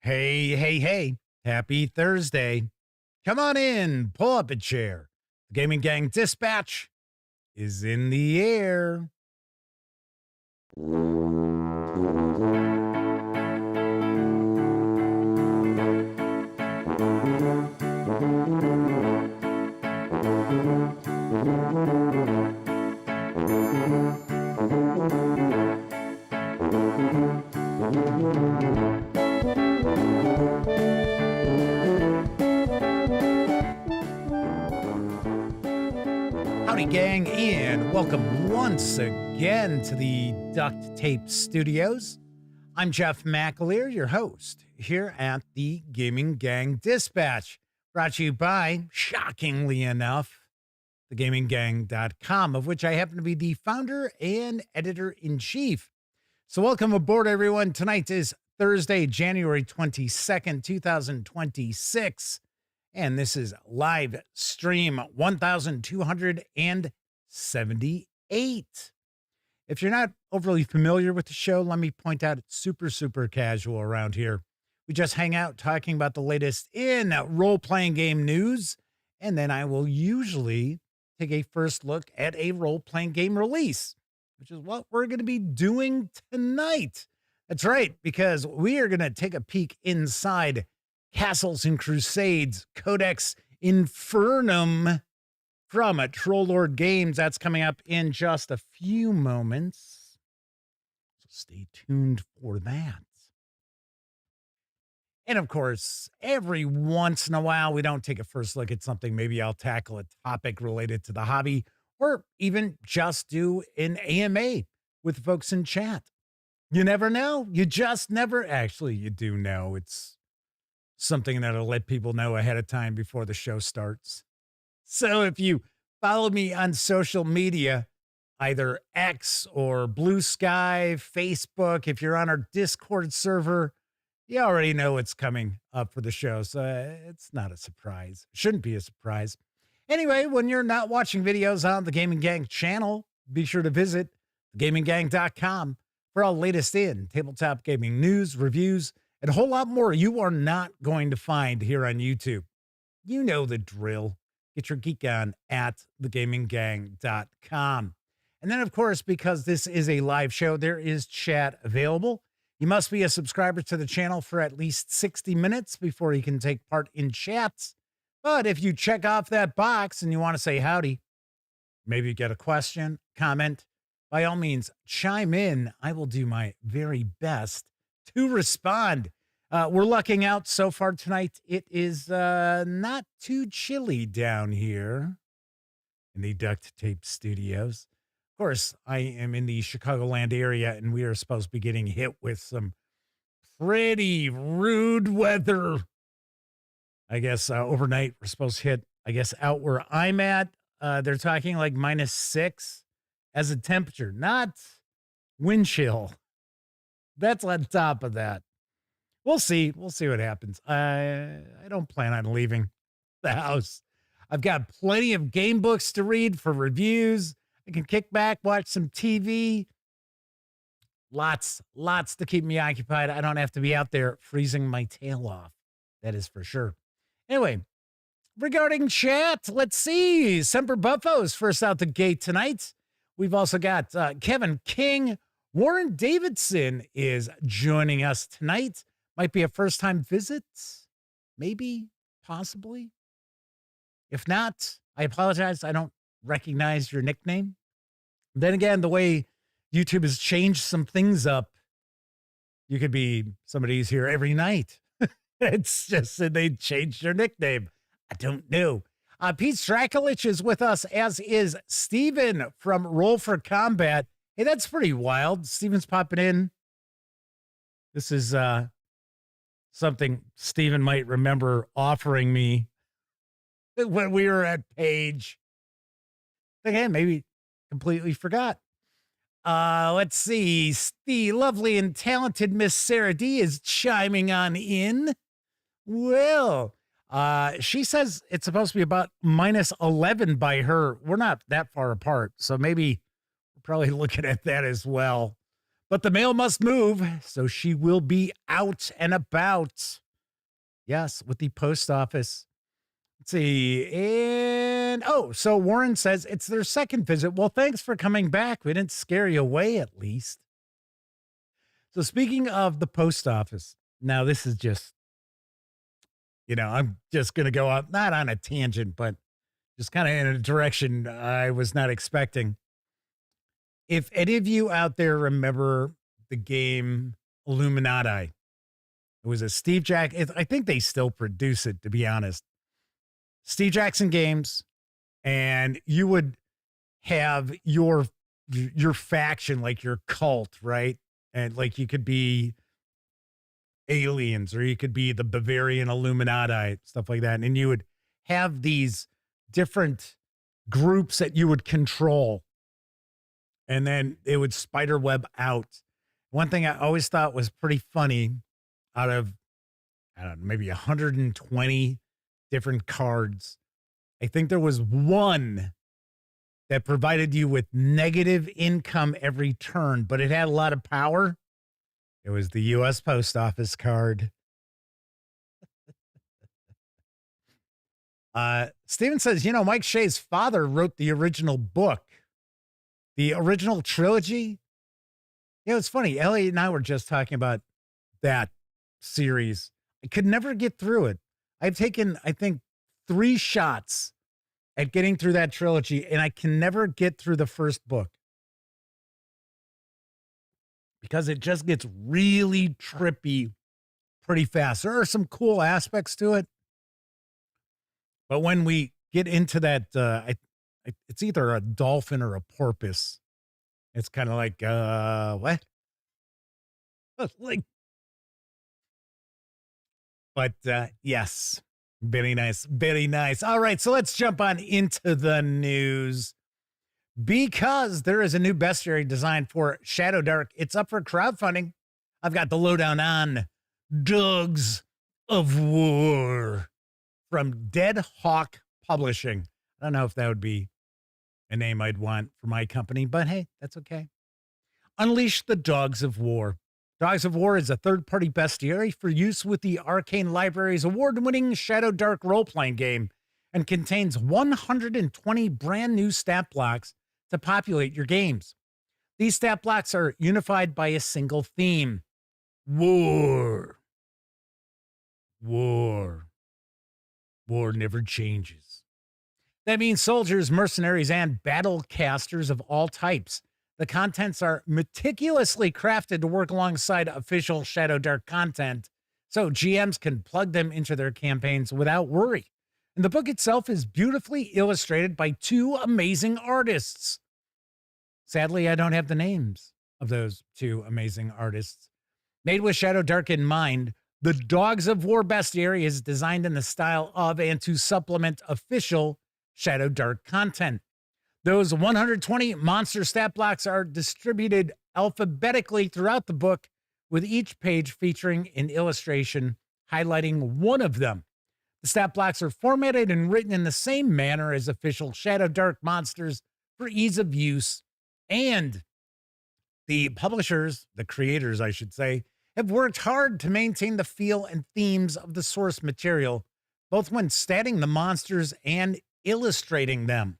Hey, hey, hey. Happy Thursday. Come on in, pull up a chair. The Gaming Gang Dispatch is in the air. Howdy, gang, and welcome once again to the Duct Tape Studios. I'm Jeff McAleer, your host, here at the Gaming Gang Dispatch, brought to you by, shockingly enough, thegaminggang.com, of which I happen to be the founder and editor-in-chief. So welcome aboard, everyone. Tonight is Thursday, January 22nd, 2026. And this is live stream 1278. If you're not overly familiar with the show, let me point out it's super casual around here. We just hang out talking about the latest in role-playing game news, and then I will usually take a first look at a role-playing game release, which is what we're going to be doing tonight. That's right, because we are going to take a peek inside Castles and Crusades, Codex Infernum from Troll Lord Games. That's coming up in just a few moments. So stay tuned for that. And of course, every once in a while, we don't take a first look at something. Maybe I'll tackle a topic related to the hobby, or even just do an AMA with folks in chat. You never know. You just never. Actually, you do know. It's something that'll let people know ahead of time before the show starts. So if you follow me on social media, either X or Blue Sky, Facebook, if you're on our Discord server, you already know what's coming up for the show. So it's not a surprise. Shouldn't be a surprise. Anyway, when you're not watching videos on the Gaming Gang channel, be sure to visit thegaminggang.com for all latest in tabletop gaming news, reviews, and a whole lot more you are not going to find here on YouTube. You know the drill. Get your geek on at thegaminggang.com. And then, of course, because this is a live show, there is chat available. You must be a subscriber to the channel for at least 60 minutes before you can take part in chats. But if you check off that box and you want to say howdy, maybe you get a question, comment, by all means, chime in. I will do my very best to respond. We're lucking out so far tonight. It is not too chilly down here in the Duct Tape Studios. Of course, I am in the Chicagoland area, and we are supposed to be getting hit with some pretty rude weather. I guess overnight we're supposed to hit, out where I'm at, they're talking like -6 as a temperature, not wind chill. That's on top of that. We'll see. We'll see what happens. I don't plan on leaving the house. I've got plenty of game books to read for reviews. I can kick back, watch some TV. Lots to keep me occupied. I don't have to be out there freezing my tail off. That is for sure. Anyway, regarding chat, let's see. Semper Buffos first out the gate tonight. We've also got Kevin King. Warren Davidson is joining us tonight. Might be a first-time visit. Maybe, possibly. If not, I apologize. I don't recognize your nickname. Then again, the way YouTube has changed some things up, you could be somebody who's here every night. It's just that they changed your nickname. I don't know. Pete Strakulich is with us, as is Steven from Roll for Combat. Hey, that's pretty wild. Steven's popping in. This is something Steven might remember offering me when we were at Page. Again, maybe completely forgot. Let's see. The lovely and talented Miss Sarah D is chiming on in. Well, she says it's supposed to be about -11 by her. We're not that far apart, so maybe we're probably looking at that as well. But the mail must move, so she will be out and about. Yes, with the post office. Let's see. And, so Warren says it's their second visit. Well, thanks for coming back. We didn't scare you away, at least. So speaking of the post office, now this is just, I'm just going to go out, not on a tangent, but just kind of in a direction I was not expecting. If any of you out there remember the game Illuminati, it was a Steve Jackson. I think they still produce it, to be honest. Steve Jackson games, and you would have your faction, like your cult, right? And like you could be aliens, or you could be the Bavarian Illuminati, stuff like that. And you would have these different groups that you would control, and then it would spider web out. One thing I always thought was pretty funny, out of, I don't know, maybe 120 different cards, I think there was one that provided you with negative income every turn, but it had a lot of power. It was the U.S. Post Office card. Steven says, Mike Shea's father wrote the original book, the original trilogy. It's funny. Elliot and I were just talking about that series. I could never get through it. I've taken, I think, 3 shots at getting through that trilogy, and I can never get through the first book because it just gets really trippy pretty fast. There are some cool aspects to it, but when we get into that, it's either a dolphin or a porpoise. It's kind of like, what? But yes, very nice, very nice. All right, so let's jump on into the news, because there is a new bestiary designed for Shadow Dark. It's up for crowdfunding. I've got the lowdown on Dogs of War from Dead Hawk Publishing. I don't know if that would be a name I'd want for my company, but hey, that's okay. Unleash the Dogs of War. Dogs of War is a third-party bestiary for use with the Arcane Library's award-winning Shadow Dark role-playing game, and contains 120 brand new stat blocks to populate your games. These stat blocks are unified by a single theme: war. War. War never changes. That means soldiers, mercenaries, and battle casters of all types. The contents are meticulously crafted to work alongside official Shadow Dark content, so GMs can plug them into their campaigns without worry. And the book itself is beautifully illustrated by 2 amazing artists. Sadly, I don't have the names of those 2 amazing artists. Made with Shadow Dark in mind, the Dogs of War bestiary is designed in the style of and to supplement official Shadow Dark content. Those 120 monster stat blocks are distributed alphabetically throughout the book, with each page featuring an illustration highlighting one of them. The stat blocks are formatted and written in the same manner as official Shadow Dark monsters for ease of use, and the publishers, the creators, I should say, have worked hard to maintain the feel and themes of the source material, both when statting the monsters and illustrating them.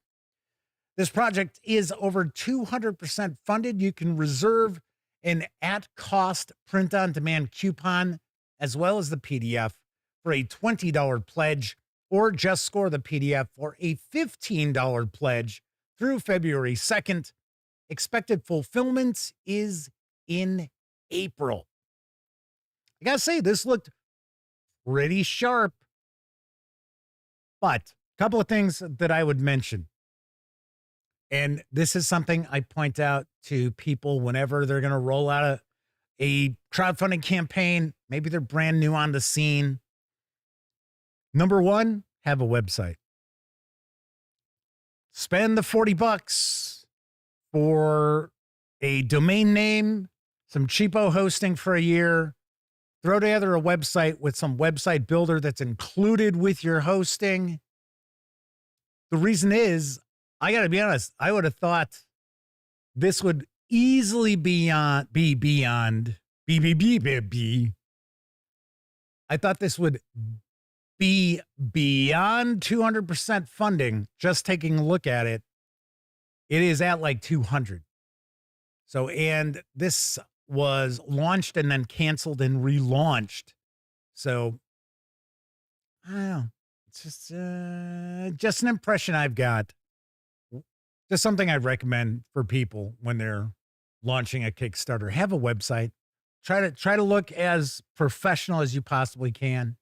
This project is over 200% funded. You can reserve an at-cost print-on-demand coupon, as well as the PDF, for a $20 pledge, or just score the PDF for a $15 pledge through February 2nd. Expected fulfillment is in April. I gotta say, this looked pretty sharp, but a couple of things that I would mention. And this is something I point out to people whenever they're going to roll out a crowdfunding campaign. Maybe they're brand new on the scene. Number 1, have a website. Spend the $40 for a domain name, some cheapo hosting for a year. Throw together a website with some website builder that's included with your hosting. The reason is, I got to be honest, I would have thought this would easily beyond. I thought this would be beyond 200% funding. Just taking a look at it, it is at like 200. So, and this was launched and then canceled and relaunched. So, I don't know. It's just an impression I've got. Just something I'd recommend for people when they're launching a Kickstarter. Have a website. Try to look as professional as you possibly can.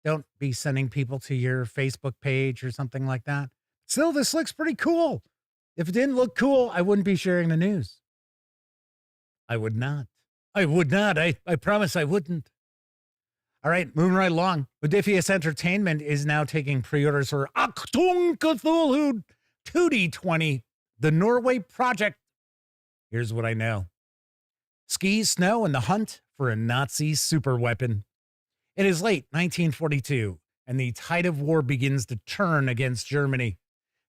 Don't be sending people to your Facebook page or something like that. Still, this looks pretty cool. If it didn't look cool, I wouldn't be sharing the news. I would not. I would not. I promise I wouldn't. All right, moving right along. Modiphius Entertainment is now taking pre-orders for Achtung Cthulhu 2D20, the Norway Project. Here's what I know. Ski, snow, and the hunt for a Nazi superweapon. It is late 1942, and the tide of war begins to turn against Germany.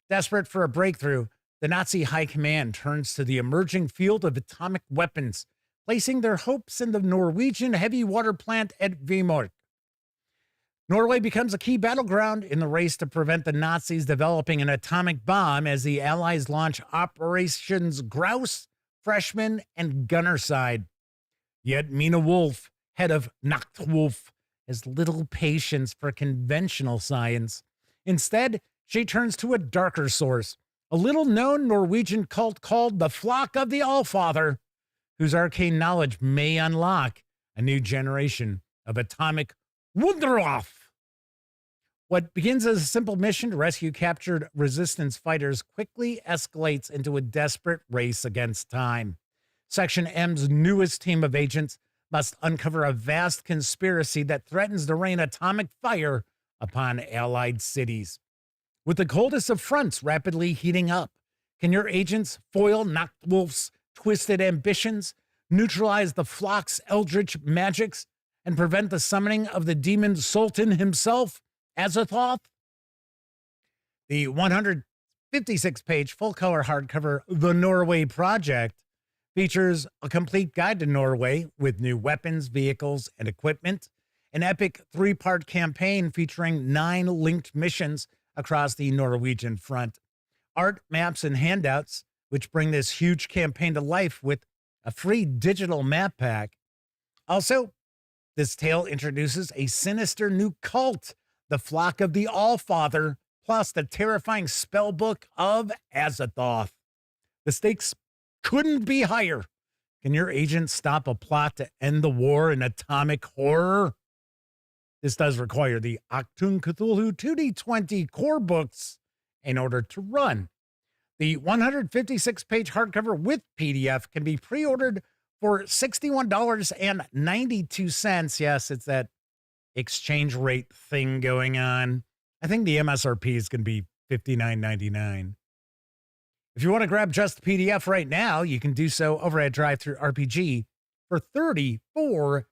Desperate for a breakthrough, the Nazi high command turns to the emerging field of atomic weapons, placing their hopes in the Norwegian heavy water plant at Vemork. Norway becomes a key battleground in the race to prevent the Nazis developing an atomic bomb as the Allies launch Operations Grouse, Freshman, and Gunnerside. Yet Mina Wolf, head of Nachtwolf, has little patience for conventional science. Instead, she turns to a darker source, a little-known Norwegian cult called the Flock of the Allfather, whose arcane knowledge may unlock a new generation of atomic Wunderwaffe. What begins as a simple mission to rescue captured resistance fighters quickly escalates into a desperate race against time. Section M's newest team of agents must uncover a vast conspiracy that threatens to rain atomic fire upon Allied cities. With the coldest of fronts rapidly heating up, can your agents foil Nachtwolf's twisted ambitions, neutralize the Flock's eldritch magics, and prevent the summoning of the demon Sultan himself, Azathoth? The 156-page full-color hardcover The Norway Project features a complete guide to Norway with new weapons, vehicles, and equipment, an epic 3-part campaign featuring 9 linked missions across the Norwegian front, art, maps, and handouts, which bring this huge campaign to life with a free digital map pack. Also, this tale introduces a sinister new cult, the Flock of the Allfather, plus the terrifying spellbook of Azathoth. The stakes couldn't be higher. Can your agent stop a plot to end the war in atomic horror? This does require the Achtung Cthulhu 2D20 core books in order to run. The 156-page hardcover with PDF can be pre-ordered for $61.92. Yes, it's that exchange rate thing going on. I think the MSRP is going to be $59.99. If you want to grab just the PDF right now, you can do so over at DriveThruRPG for $34.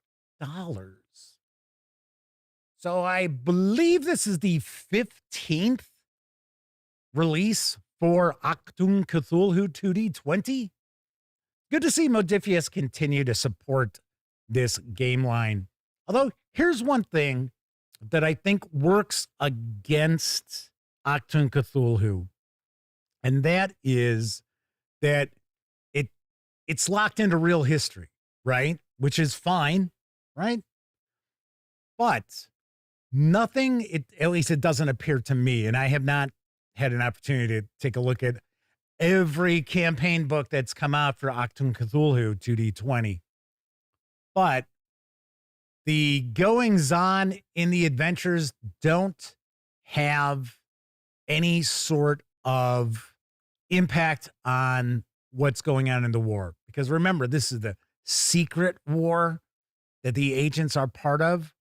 So I believe this is the 15th release for Achtung Cthulhu 2D20. Good to see Modiphius continue to support this game line. Although, here's one thing that I think works against Achtung Cthulhu, and that is that it's locked into real history, right? Which is fine, right? But nothing, at least it doesn't appear to me, and I have not had an opportunity to take a look at every campaign book that's come out for Achtung Cthulhu 2D20. But the goings-on in the adventures don't have any sort of impact on what's going on in the war. Because remember, this is the secret war that the agents are part of.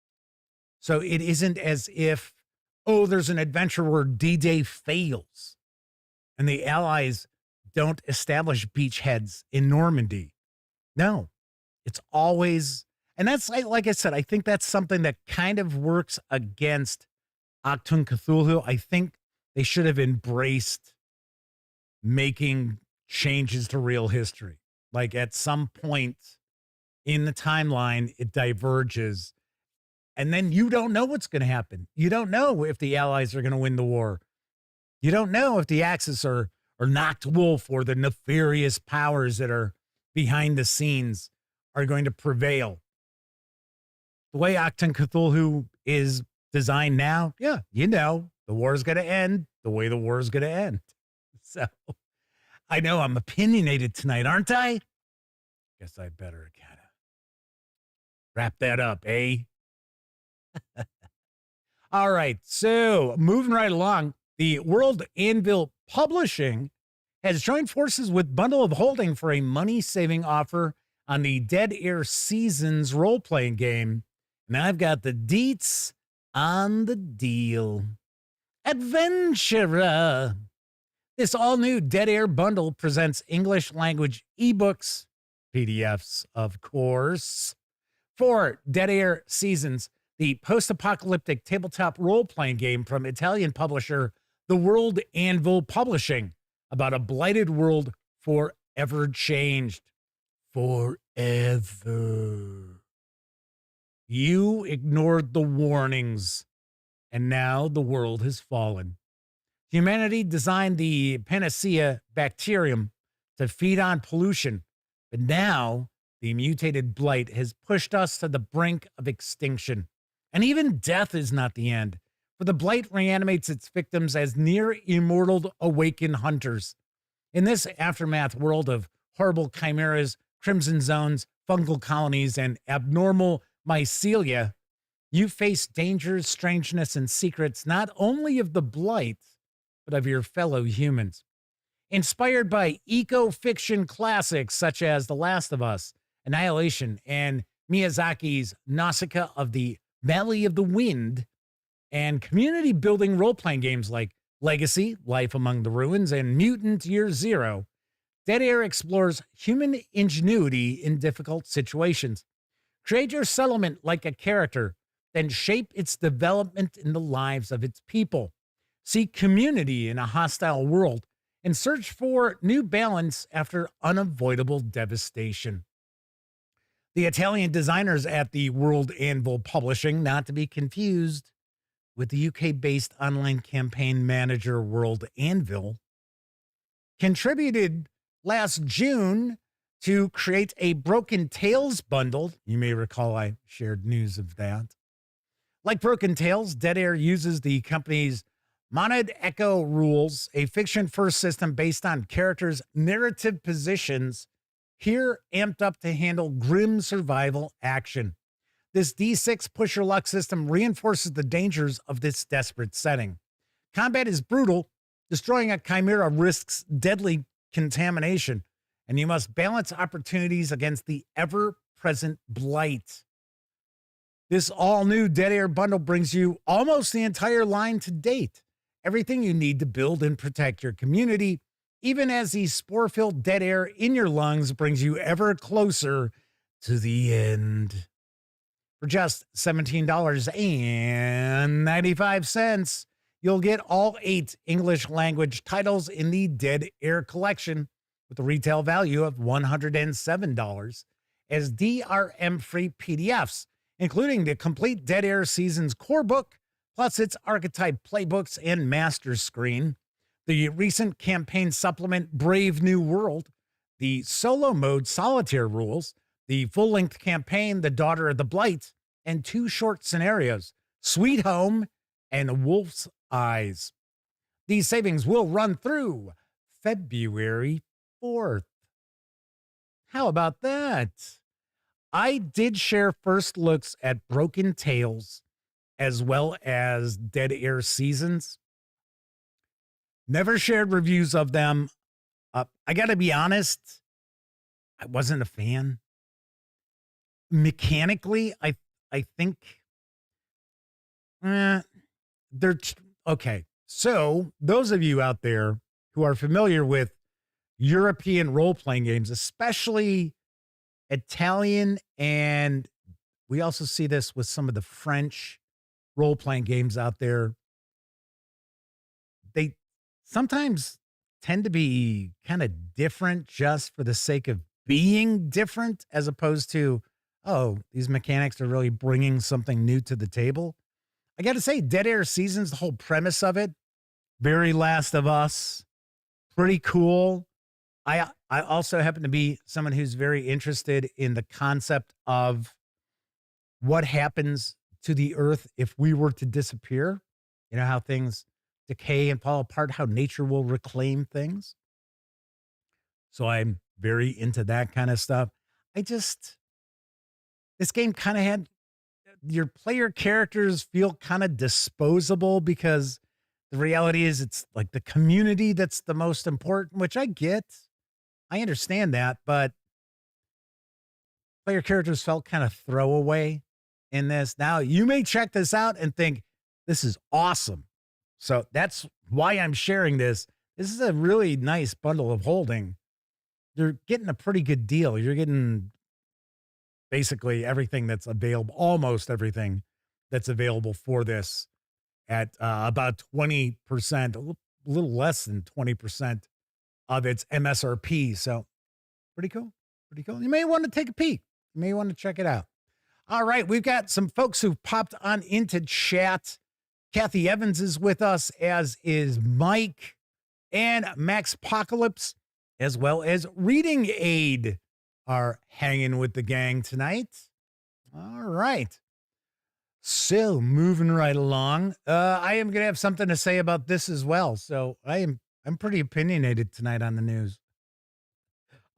So it isn't as if, oh, there's an adventure where D-Day fails and the Allies don't establish beachheads in Normandy. No, it's always, and that's, like I said, I think that's something that kind of works against Achtung Cthulhu. I think they should have embraced making changes to real history. Like at some point in the timeline, it diverges. And then you don't know what's going to happen. You don't know if the Allies are going to win the war. You don't know if the Axis or Noct Wolf or the nefarious powers that are behind the scenes are going to prevail. The way Achtung Cthulhu is designed now, yeah, you know, the war is going to end the way the war is going to end. So I know I'm opinionated tonight, aren't I? Guess I better kind of wrap that up, eh? All right, so moving right along, the World Anvil Publishing has joined forces with Bundle of Holding for a money-saving offer on the Dead Air Seasons role-playing game. And I've got the deets on the deal. Adventurer. This all-new Dead Air bundle presents English language ebooks, PDFs, of course, for Dead Air Seasons, the post-apocalyptic tabletop role-playing game from Italian publisher the World Anvil Publishing, about a blighted world forever changed. Forever. You ignored the warnings, and now the world has fallen. Humanity designed the panacea bacterium to feed on pollution, but now the mutated blight has pushed us to the brink of extinction. And even death is not the end, for the blight reanimates its victims as near immortal awakened hunters. In this aftermath world of horrible chimeras, crimson zones, fungal colonies, and abnormal mycelia, you face dangers, strangeness, and secrets not only of the blight, but of your fellow humans. Inspired by eco-fiction classics such as The Last of Us, Annihilation, and Miyazaki's Nausicaa of the Valley of the Wind, and community-building role-playing games like Legacy, Life Among the Ruins, and Mutant Year Zero, Dead Air explores human ingenuity in difficult situations. Create your settlement like a character, then shape its development in the lives of its people. Seek community in a hostile world, and search for new balance after unavoidable devastation. The Italian designers at the World Anvil Publishing, not to be confused with the UK-based online campaign manager World Anvil, contributed last June to create a Broken Tales bundle. You may recall I shared news of that. Like Broken Tales, Dead Air uses the company's Monad Echo rules, a fiction-first system based on characters' narrative positions, here amped up to handle grim survival action. This D6 push your luck system reinforces the dangers of this desperate setting. Combat is brutal. Destroying a chimera risks deadly contamination, and you must balance opportunities against the ever-present blight. This all-new Dead Air bundle brings you almost the entire line to date. Everything you need to build and protect your community, even as the spore-filled dead air in your lungs brings you ever closer to the end. For just $17.95, you'll get all 8 English language titles in the Dead Air collection with a retail value of $107 as DRM-free PDFs, including the complete Dead Air Seasons core book, plus its archetype playbooks and master screen, the recent campaign supplement Brave New World, the solo mode Solitaire rules, the full-length campaign The Daughter of the Blight, and 2 short scenarios, Sweet Home and Wolf's Eyes. These savings will run through February 4th. How about that? I did share first looks at Broken Tales as well as Dead Air Seasons. Never shared reviews of them. I got to be honest, I wasn't a fan. Mechanically, I think they're okay. So those of you out there who are familiar with European role-playing games, especially Italian, and we also see this with some of the French role-playing games out there, they sometimes tend to be kind of different just for the sake of being different as opposed to, oh, these mechanics are really bringing something new to the table. I got to say, Dead Air Seasons, the whole premise of it, very Last of Us, pretty cool. I also happen to be someone who's very interested in the concept of what happens to the earth if we were to disappear. You know, how things decay and fall apart, how nature will reclaim things. So I'm very into that kind of stuff. This game kind of had your player characters feel kind of disposable because the reality is it's like the community that's the most important, which I get. I understand that, but player characters felt kind of throwaway in this. Now, you may check this out and think, this is awesome. So that's why I'm sharing this. This is a really nice bundle of holding. You're getting a pretty good deal. You're getting basically everything that's available, almost everything that's available for this at about 20%, a little less than 20% of its MSRP. So pretty cool. Pretty cool. You may want to take a peek. You may want to check it out. All right. We've got some folks who've popped on into chat. Kathy Evans is with us, as is Mike and Max Apocalypse, as well as Reading Aid are hanging with the gang tonight. All right. So moving right along, I am going to have something to say about this as well. So I'm pretty opinionated tonight on the news.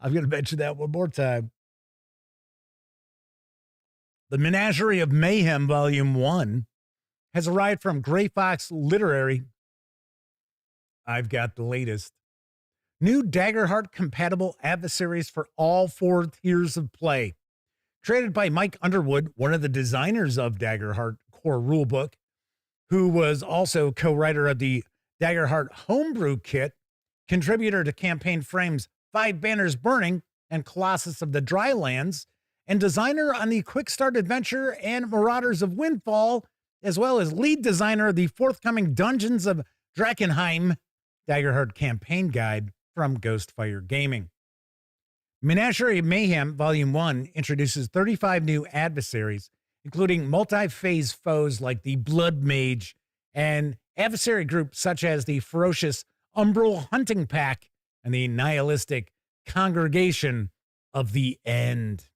I'm going to mention that one more time. The Menagerie of Mayhem, Volume 1, has arrived from Gray Fox Literary. I've got the latest. New Daggerheart-compatible adversaries for all 4 tiers of play. Created by Mike Underwood, one of the designers of Daggerheart core rulebook, who was also co-writer of the Daggerheart Homebrew Kit, contributor to campaign frames 5 Banners Burning and Colossus of the Drylands, and designer on the Quick Start Adventure and Marauders of Windfall, as well as lead designer of the forthcoming Dungeons of Drakkenheim Daggerheart campaign guide from Ghostfire Gaming. Menagerie Mayhem Volume 1 introduces 35 new adversaries, including multi-phase foes like the Blood Mage and adversary groups such as the ferocious Umbral Hunting Pack and the nihilistic Congregation of the End.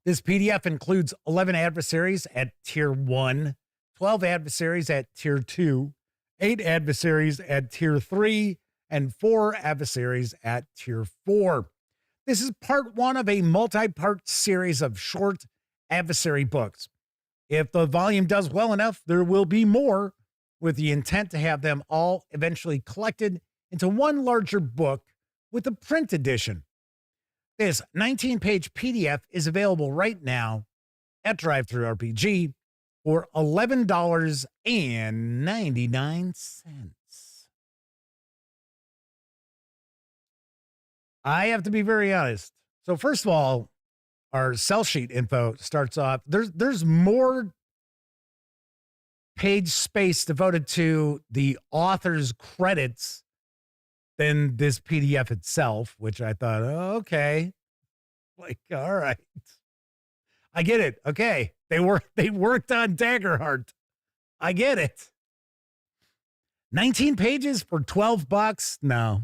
This PDF includes 11 adversaries at Tier 1, 12 adversaries at Tier 2, 8 adversaries at Tier 3, and 4 adversaries at Tier 4. This is part 1 of a multi-part series of short adversary books. If the volume does well enough, there will be more, with the intent to have them all eventually collected into one larger book with a print edition. This 19-page PDF is available right now at DriveThruRPG for $11.99. I have to be very honest. So first of all, our sell sheet info starts off. There's more page space devoted to the author's credits than this PDF itself, which I thought, oh, okay, like, all right, I get it. Okay, they worked on Daggerheart. I get it. 19 pages for $12? No.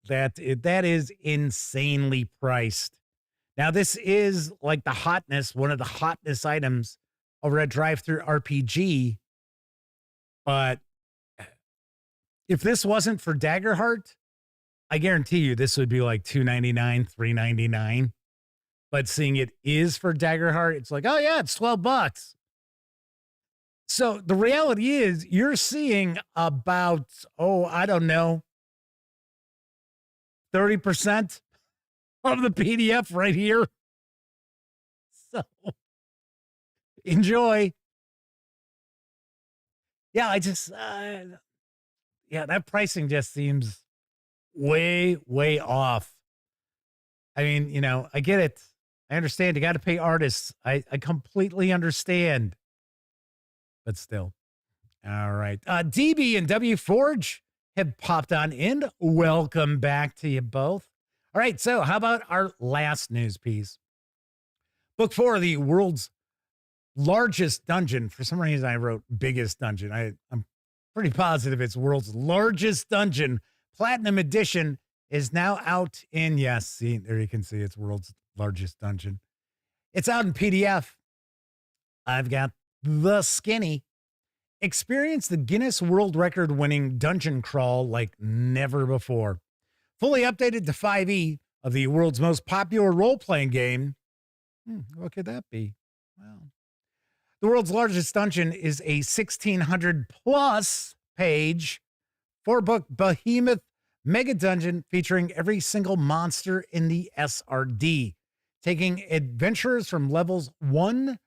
That is insanely priced. Now, this is like the hotness, one of the hotness items over at DriveThruRPG. But if this wasn't for Daggerheart, I guarantee you this would be like $2.99, $3.99. But seeing it is for Daggerheart, it's like, oh yeah, it's $12. So the reality is you're seeing about, I don't know, 30% of the PDF right here. So enjoy. Yeah, that pricing just seems way, way off. I mean, I get it. I understand. You got to pay artists. I completely understand. But still. All right. DB and W Forge have popped on in. Welcome back to you both. All right, so how about our last news piece? Book 4 of the world's largest dungeon. For some reason, I wrote biggest dungeon. I'm pretty positive it's world's largest dungeon. Platinum Edition is now out in, yes, see, there you can see it's world's largest dungeon. It's out in PDF. I've got the skinny. Experience the Guinness World Record winning dungeon crawl like never before. Fully updated to 5e of the world's most popular role-playing game. What could that be? Well, the world's largest dungeon is a 1,600 plus page 4-book behemoth mega dungeon featuring every single monster in the SRD, taking adventurers from levels 1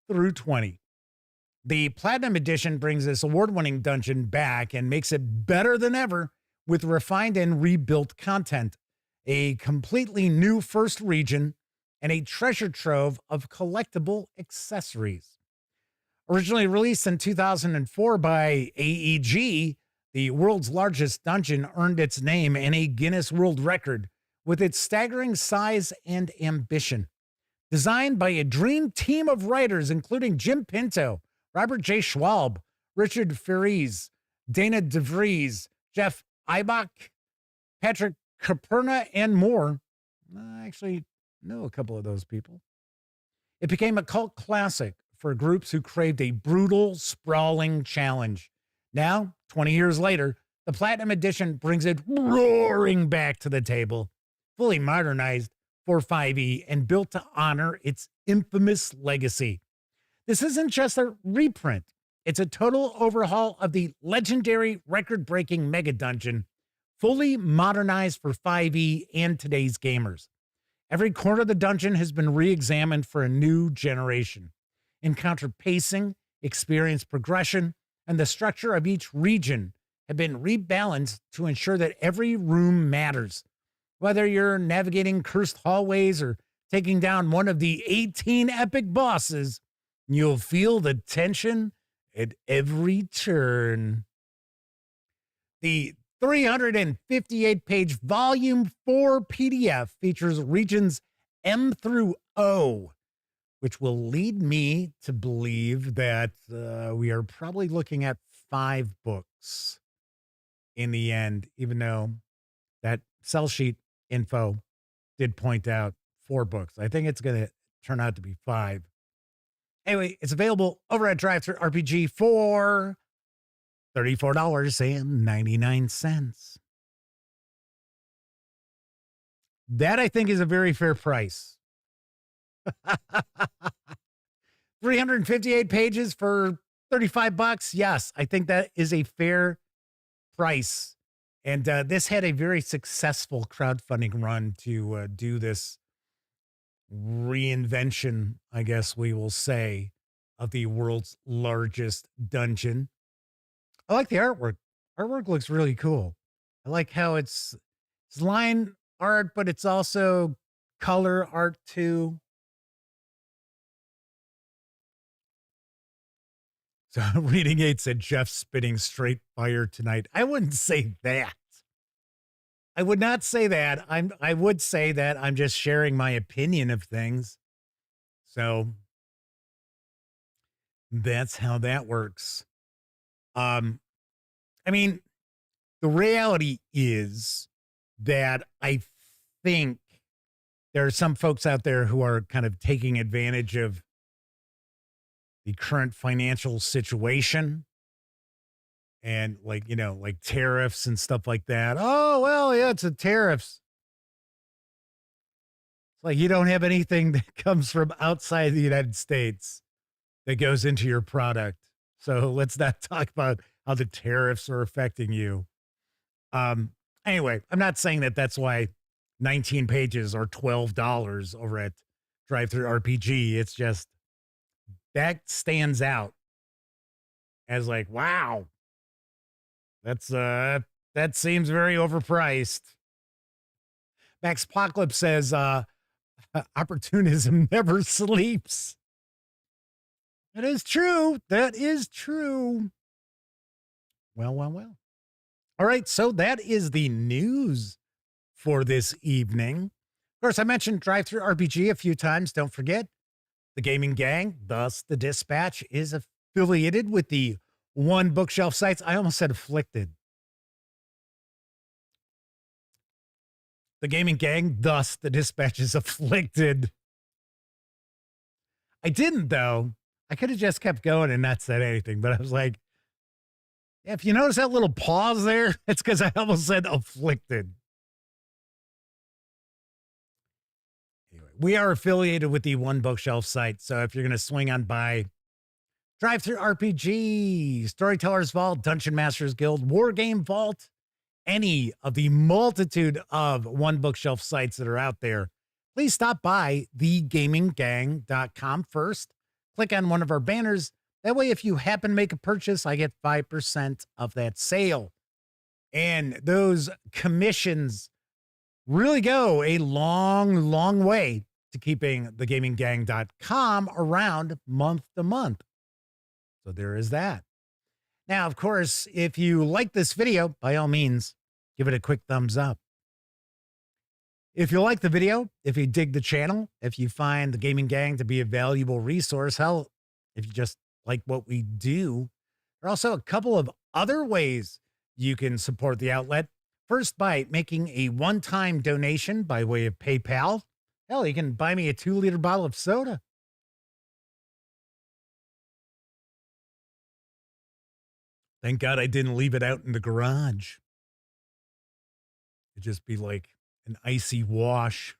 through 20. The Platinum Edition brings this award-winning dungeon back and makes it better than ever with refined and rebuilt content, a completely new first region, and a treasure trove of collectible accessories. Originally released in 2004 by AEG, the world's largest dungeon earned its name and a Guinness World Record with its staggering size and ambition. Designed by a dream team of writers, including Jim Pinto, Robert J. Schwalb, Richard Ferries, Dana DeVries, Jeff Eibach, Patrick Caperna, and more. I actually know a couple of those people. It became a cult classic for groups who craved a brutal, sprawling challenge. Now, 20 years later, the Platinum Edition brings it roaring back to the table, fully modernized for 5e and built to honor its infamous legacy. This isn't just a reprint. It's a total overhaul of the legendary record-breaking mega dungeon, fully modernized for 5e and today's gamers. Every corner of the dungeon has been re-examined for a new generation. Encounter pacing, experience progression, and the structure of each region have been rebalanced to ensure that every room matters. Whether you're navigating cursed hallways or taking down one of the 18 epic bosses, you'll feel the tension at every turn. The 358-page Volume 4 PDF features regions M through O, which will lead me to believe that we are probably looking at 5 books in the end, even though that sell sheet info did point out 4 books. I think it's going to turn out to be 5. Anyway, it's available over at DriveThruRPG for $34.99. That, I think, is a very fair price. 358 pages for $35. Yes, I think that is a fair price. And this had a very successful crowdfunding run to do this reinvention, I guess we will say, of the world's largest dungeon. I like the artwork. Artwork looks really cool. I like how it's line art, but it's also color art too. So Reading 8 said Jeff spitting straight fire tonight. I wouldn't say that. I would not say that. I would say that I'm just sharing my opinion of things. So that's how that works. I mean, the reality is that I think there are some folks out there who are kind of taking advantage of the current financial situation and like tariffs and stuff like that. Oh, well, yeah, it's a tariffs. It's like you don't have anything that comes from outside the United States that goes into your product. So let's not talk about how the tariffs are affecting you. Anyway, I'm not saying that that's why 19 pages are $12 over at DriveThruRPG. It's just that stands out as like, wow, that seems very overpriced. Max Apocalypse says, opportunism never sleeps. That is true. That is true. Well. All right, so that is the news for this evening. Of course, I mentioned DriveThruRPG a few times. Don't forget, the gaming gang, thus the Dispatch, is affiliated with the One Bookshelf sites. I almost said afflicted. The gaming gang, thus the Dispatch, is afflicted. I didn't, though. I could have just kept going and not said anything, but I was like, yeah, if you notice that little pause there, it's because I almost said afflicted. Anyway, we are affiliated with the One Bookshelf site, so if you're going to swing on by DriveThruRPG, Storyteller's Vault, Dungeon Masters Guild, Wargame Vault, any of the multitude of One Bookshelf sites that are out there, please stop by thegaminggang.com first. Click on one of our banners. That way, if you happen to make a purchase, I get 5% of that sale. And those commissions really go a long, long way to keeping thegaminggang.com around month to month. So there is that. Now, of course, if you like this video, by all means, give it a quick thumbs up. If you like the video, if you dig the channel, if you find the Gaming Gang to be a valuable resource, hell, if you just like what we do, there are also a couple of other ways you can support the outlet. First, by making a one-time donation by way of PayPal. Hell, you can buy me a 2-liter bottle of soda. Thank God I didn't leave it out in the garage. It'd just be like an icy wash.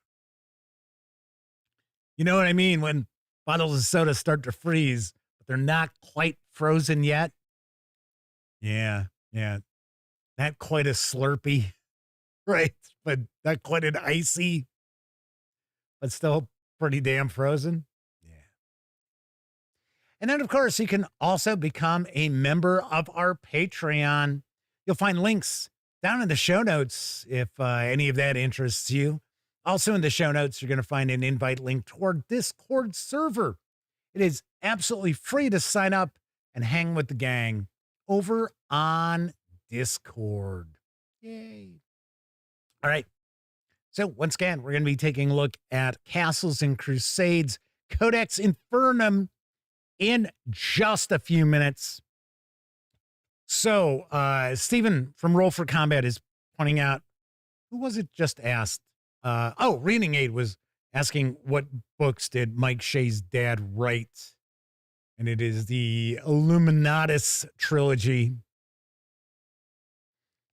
You know what I mean? When bottles of soda start to freeze, but they're not quite frozen yet. Yeah. Not quite a Slurpee, right? But not quite an icy, but still pretty damn frozen. Yeah. And then, of course, you can also become a member of our Patreon. You'll find links down in the show notes if any of that interests you. Also in the show notes, you're going to find an invite link to our Discord server. It is absolutely free to sign up and hang with the gang over on Discord. Yay. All right. So once again, we're going to be taking a look at Castles and Crusades, Codex Infernum in just a few minutes. So Stephen from Roll for Combat is pointing out, who was it just asked? Reading Aid was asking what books did Mike Shea's dad write? And it is the Illuminatus trilogy.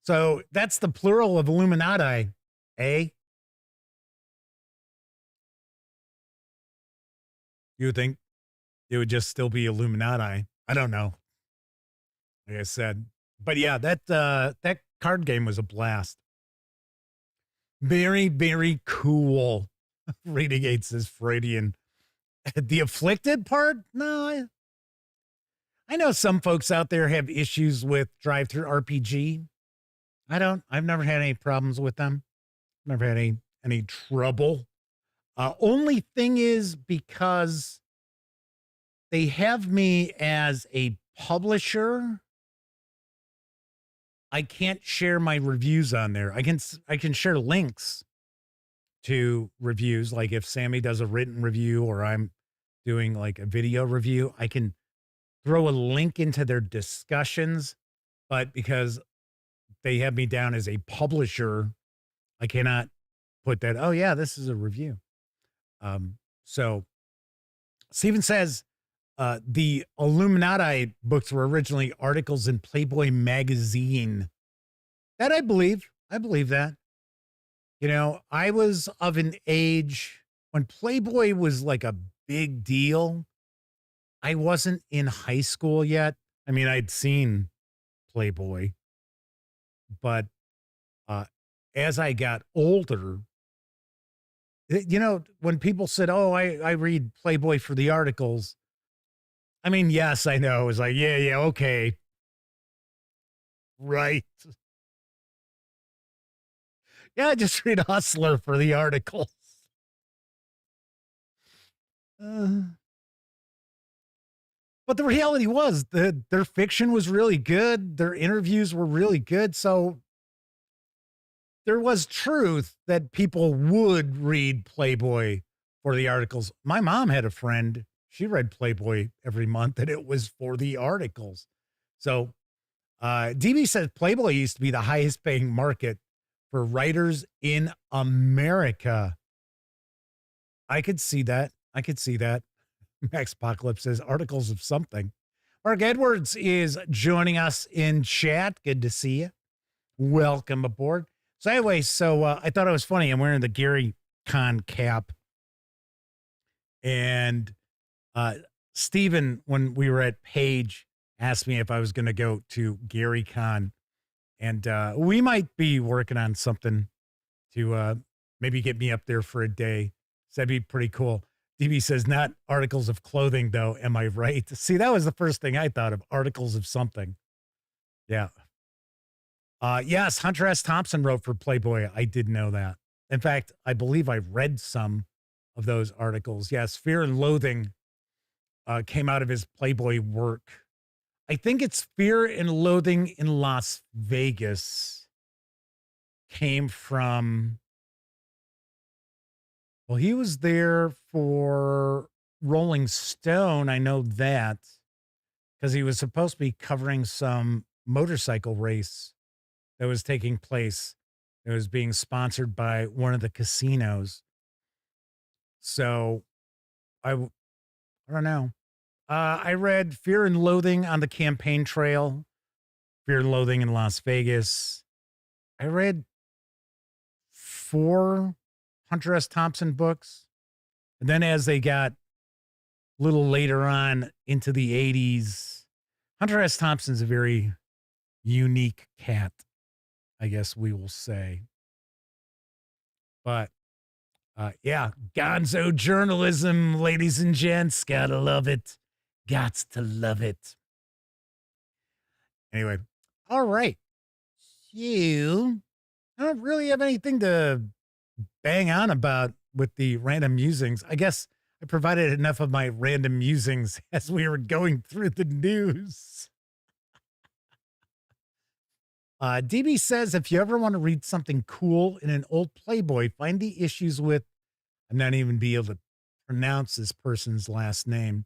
So that's the plural of Illuminati, eh? You would think it would just still be Illuminati. I don't know. Like I said, but yeah, that card game was a blast. Very, very cool. Renegade says Freudian. The afflicted part? No, I know some folks out there have issues with DriveThruRPG. I've never had any problems with them. Never had any trouble. Only thing is because they have me as a publisher, I can't share my reviews on there. I can share links to reviews. Like if Sammy does a written review or I'm doing like a video review, I can throw a link into their discussions. But because they have me down as a publisher, I cannot put that, oh yeah, this is a review. So Stephen says, the Illuminati books were originally articles in Playboy magazine. That I believe that. You know, I was of an age when Playboy was like a big deal. I wasn't in high school yet. I mean, I'd seen Playboy, but as I got older, you know, when people said, oh, I read Playboy for the articles. I mean, yes, I know. It was like, yeah, okay. Right. Yeah, I just read Hustler for the articles. But the reality was their fiction was really good. Their interviews were really good. So there was truth that people would read Playboy for the articles. My mom had a friend, she read Playboy every month, and it was for the articles. So DB says Playboy used to be the highest paying market for writers in America. I could see that. Max Apocalypse says articles of something. Mark Edwards is joining us in chat. Good to see you. Welcome aboard. So anyway, I thought it was funny. I'm wearing the Gary Con cap. And Stephen, when we were at Page, asked me if I was going to go to Gary Con. And we might be working on something to maybe get me up there for a day. So that'd be pretty cool. DB says, not articles of clothing, though. Am I right? See, that was the first thing I thought of, articles of something. Yeah. Yes, Hunter S. Thompson wrote for Playboy. I did know that. In fact, I believe I read some of those articles. Yes, Fear and Loathing came out of his Playboy work. I think it's Fear and Loathing in Las Vegas came from... Well, he was there for Rolling Stone. I know that because he was supposed to be covering some motorcycle race that was taking place. It was being sponsored by one of the casinos. So I don't know. I read Fear and Loathing on the Campaign Trail, Fear and Loathing in Las Vegas. I read 4 Hunter S. Thompson books. And then as they got a little later on into the 80s, Hunter S. Thompson's a very unique cat, I guess we will say. But yeah, gonzo journalism, ladies and gents. Gotta love it. Gots to love it. Anyway, all right. So, I don't really have anything to bang on about with the random musings. I guess I provided enough of my random musings as we were going through the news. DB says, if you ever want to read something cool in an old Playboy, find the issues with, I'm not even be able to pronounce this person's last name,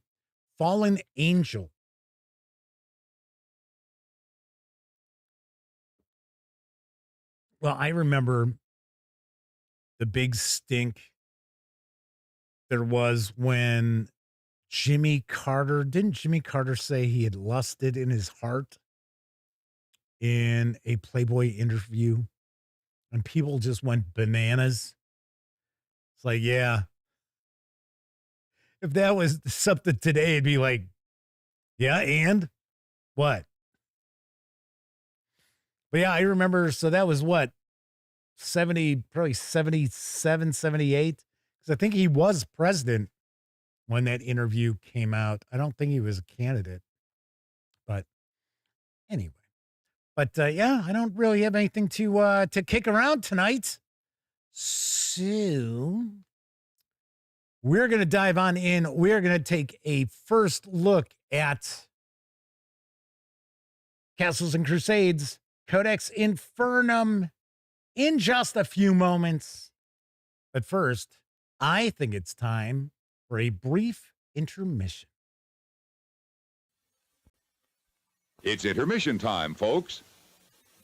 Fallen Angel. Well, I remember the big stink there was when Jimmy Carter, didn't Jimmy Carter say he had lusted in his heart in a Playboy interview? And people just went bananas. It's like, yeah. If that was something today, it'd be like, yeah, and what? But yeah, I remember, so that was what? 70, probably 77, 78. Because I think he was president when that interview came out. I don't think he was a candidate. But anyway. But yeah, I don't really have anything to kick around tonight. So we're going to dive on in. We're going to take a first look at Castles and Crusades, Codex Infernum, in just a few moments. But first, I think it's time for a brief intermission. It's intermission time, folks.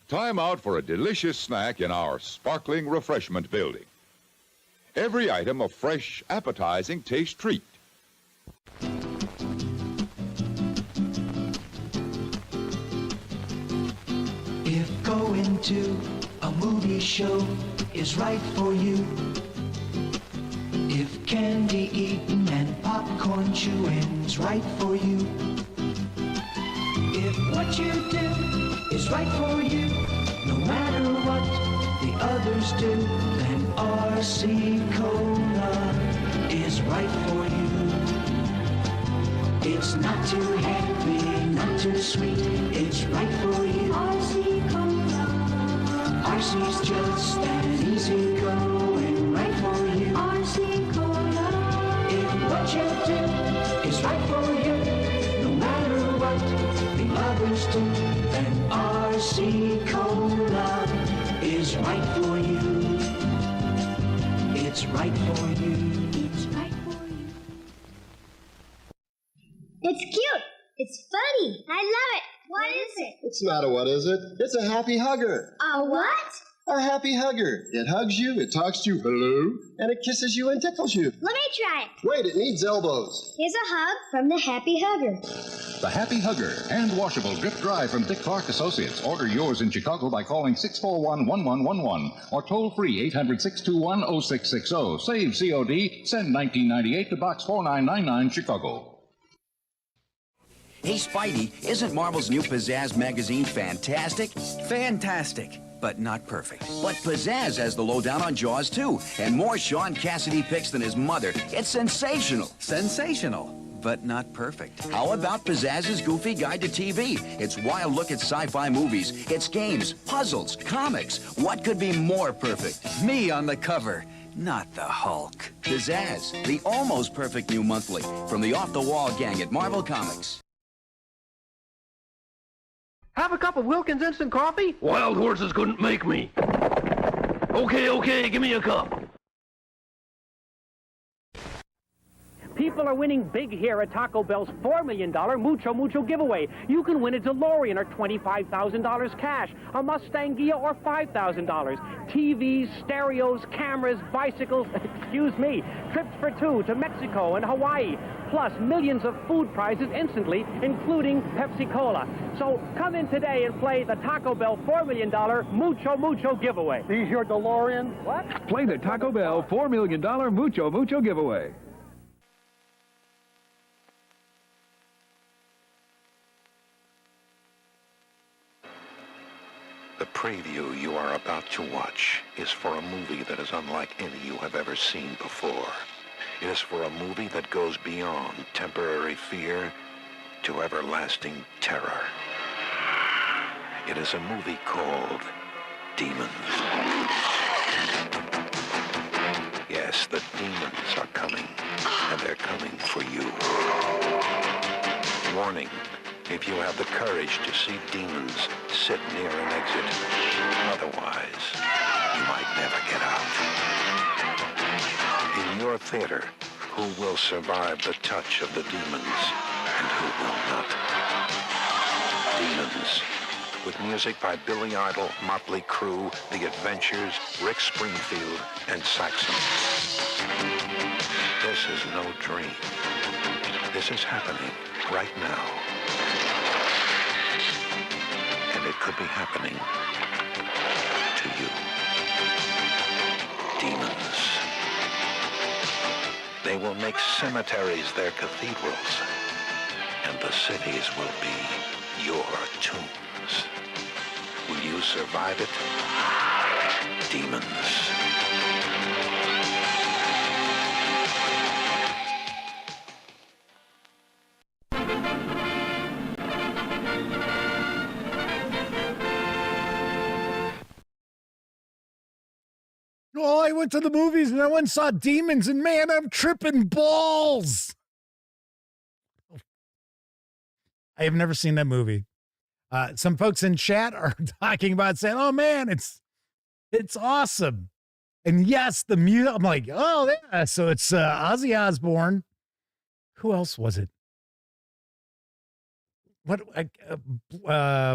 Time out for a delicious snack in our sparkling refreshment building. Every item a fresh, appetizing taste treat. If going to a movie show is right for you, if candy eating and popcorn chewing's right for you, if what you do is right for you, no matter what the others do, then RC Cola is right for you. It's not too heavy, not too sweet, it's right for you. RC Cola. RC's just an easy going, right for you. RC Cola. If what you do is right for you, no matter what the others do, then RC Cola is right for you. for you. It's right for you. It's cute. It's funny. I love it. What is it? It's not a what is it? It's a happy hugger. A what? A happy hugger. It hugs you, it talks to you, hello, and it kisses you and tickles you. Let me try it. Wait, it needs elbows. Here's a hug from the Happy Hugger. The Happy Hugger, hand washable, drip dry from Dick Clark Associates. Order yours in Chicago by calling 641-1111 or toll free 800-621-0660. Save COD, send $19.98 to Box 4999 Chicago. Hey, Spidey, isn't Marvel's new Pizzazz magazine fantastic? Fantastic, but not perfect. But Pizzazz has the lowdown on Jaws, too, and more Sean Cassidy picks than his mother. It's sensational. Sensational, but not perfect. How about Pizzazz's Goofy Guide to TV? It's wild look at sci-fi movies. It's games, puzzles, comics. What could be more perfect? Me on the cover, not the Hulk. Pizzazz, the almost perfect new monthly from the off-the-wall gang at Marvel Comics. Have a cup of Wilkins instant coffee? Wild horses couldn't make me. Okay, give me a cup. People are winning big here at Taco Bell's $4 million Mucho Mucho giveaway. You can win a DeLorean or $25,000 cash, a Mustang Ghia or $5,000, TVs, stereos, cameras, bicycles, excuse me, trips for two to Mexico and Hawaii, plus millions of food prizes instantly, including Pepsi-Cola. So come in today and play the Taco Bell $4 million Mucho Mucho giveaway. These your DeLorean? What? Play the Taco Bell $4 million Mucho Mucho giveaway. The preview you are about to watch is for a movie that is unlike any you have ever seen before. It is for a movie that goes beyond temporary fear to everlasting terror. It is a movie called Demons. Yes, the demons are coming, and they're coming for you. Warning. If you have the courage to see demons, sit near an exit. Otherwise, you might never get out. In your theater, who will survive the touch of the demons and who will not? Demons. With music by Billy Idol, Motley Crue, The Adventures, Rick Springfield, and Saxon. This is no dream. This is happening right now. And it could be happening to you. Demons. They will make cemeteries their cathedrals, and the cities will be your tombs. Will you survive it? Demons. Oh, I went to the movies and I went and saw Demons, and man, I'm tripping balls. I have never seen that movie. Some folks in chat are talking about saying, oh man, it's awesome. And yes, the music, I'm like, oh yeah. So it's Ozzy Osbourne. Who else was it? What,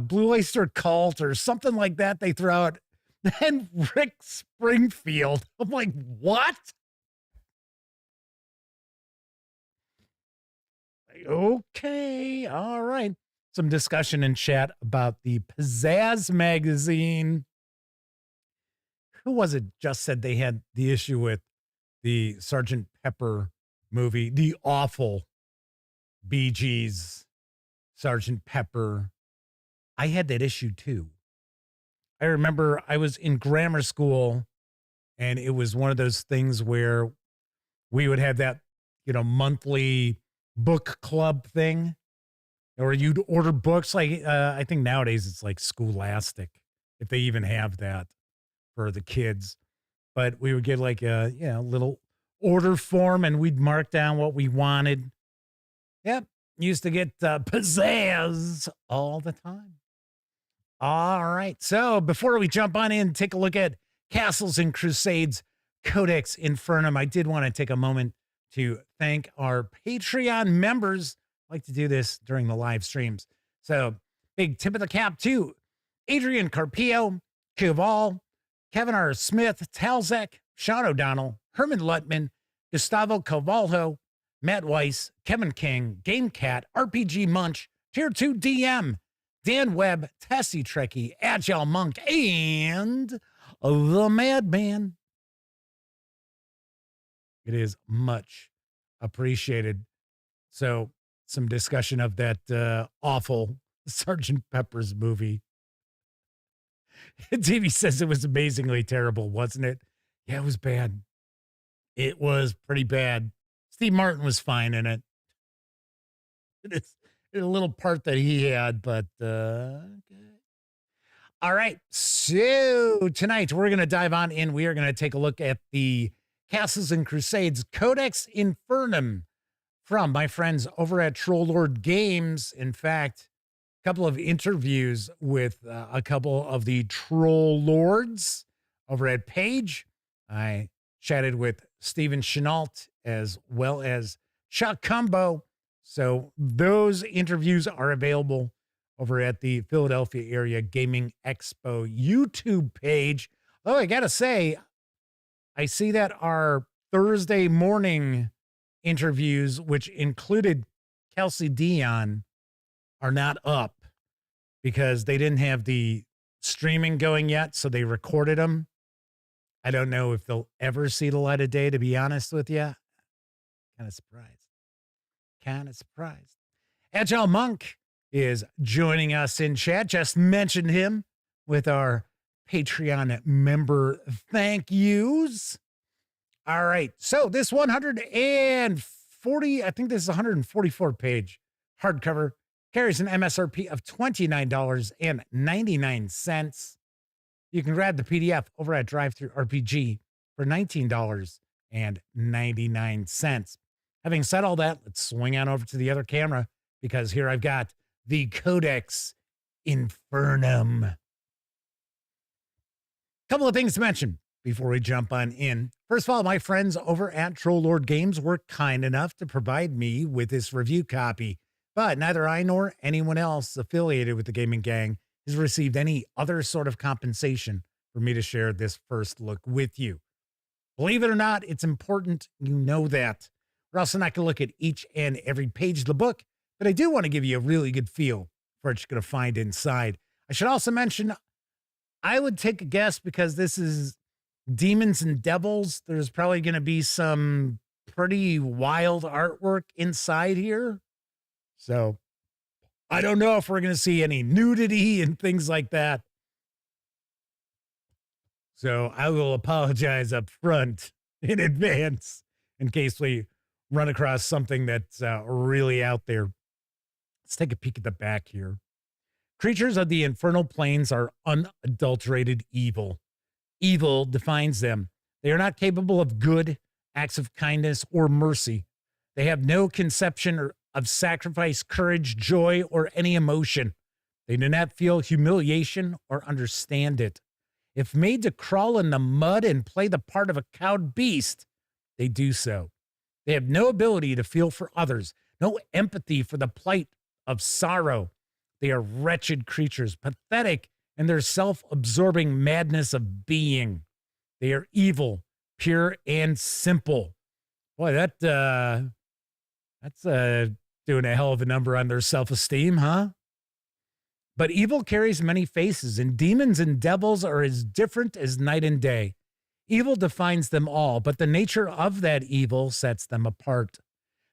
Blue Oyster Cult or something like that they throw out. Then Rick Springfield. I'm like, what? Okay, all right. Some discussion in chat about the Pizzazz magazine. Who was it just said they had the issue with the Sgt. Pepper movie, the awful Bee Gees Sgt. Pepper? I had that issue too. I remember I was in grammar school, and it was one of those things where we would have that, monthly book club thing, or you'd order books. Like, I think nowadays it's like Scholastic, if they even have that for the kids. But we would get like a, little order form, and we'd mark down what we wanted. Yep. Used to get Pizzazz all the time. All right. So before we jump on in, take a look at Castles and Crusades Codex Infernum. I did want to take a moment to thank our Patreon members. I like to do this during the live streams. So big tip of the cap to Adrian Carpio, Kival, Kevin R. Smith, Talzek, Sean O'Donnell, Herman Lutman, Gustavo Cavalho, Matt Weiss, Kevin King, Game Cat, RPG Munch, Tier 2 DM, Dan Webb, Tessie Trekkie, Agile Monk, and the Madman. It is much appreciated. So some discussion of that awful Sgt. Pepper's movie. TV says it was amazingly terrible, wasn't it? Yeah, it was bad. It was pretty bad. Steve Martin was fine in it. It's a little part that he had, but okay. All right. So tonight we're going to dive on in. We are going to take a look at the Castles and Crusades Codex Infernum from my friends over at Troll Lord Games. In fact, a couple of interviews with a couple of the Troll Lords over at Page. I chatted with Stephen Chenault as well as Chuck Cumbo. So those interviews are available over at the Philadelphia Area Gaming Expo YouTube page. Oh, I got to say, I see that our Thursday morning interviews, which included Kelsey Dion, are not up because they didn't have the streaming going yet, so they recorded them. I don't know if they'll ever see the light of day, to be honest with you. Kind of surprised. Agile Monk is joining us in chat. Just mentioned him with our Patreon member thank yous. All right. So this 140, I think this is 144 page hardcover carries an MSRP of $29.99. You can grab the PDF over at DriveThruRPG for $19.99. Having said all that, let's swing on over to the other camera because here I've got the Codex Infernum. Couple of things to mention before we jump on in. First of all, my friends over at Troll Lord Games were kind enough to provide me with this review copy, but neither I nor anyone else affiliated with the gaming gang has received any other sort of compensation for me to share this first look with you. Believe it or not, it's important you know that. We're also not going to look at each and every page of the book, but I do want to give you a really good feel for what you're going to find inside. I should also mention, I would take a guess because this is Demons and Devils. There's probably going to be some pretty wild artwork inside here. So I don't know if we're going to see any nudity and things like that. So I will apologize up front in advance in case we run across something that's really out there. Let's take a peek at the back here. Creatures of the infernal planes are unadulterated evil. Evil defines them. They are not capable of good, acts of kindness, or mercy. They have no conception of sacrifice, courage, joy, or any emotion. They do not feel humiliation or understand it. If made to crawl in the mud and play the part of a cowed beast, they do so. They have no ability to feel for others, no empathy for the plight of sorrow. They are wretched creatures, pathetic in their self-absorbing madness of being. They are evil, pure, and simple. Boy, that's doing a hell of a number on their self-esteem, huh? But evil carries many faces, and demons and devils are as different as night and day. Evil defines them all, but the nature of that evil sets them apart.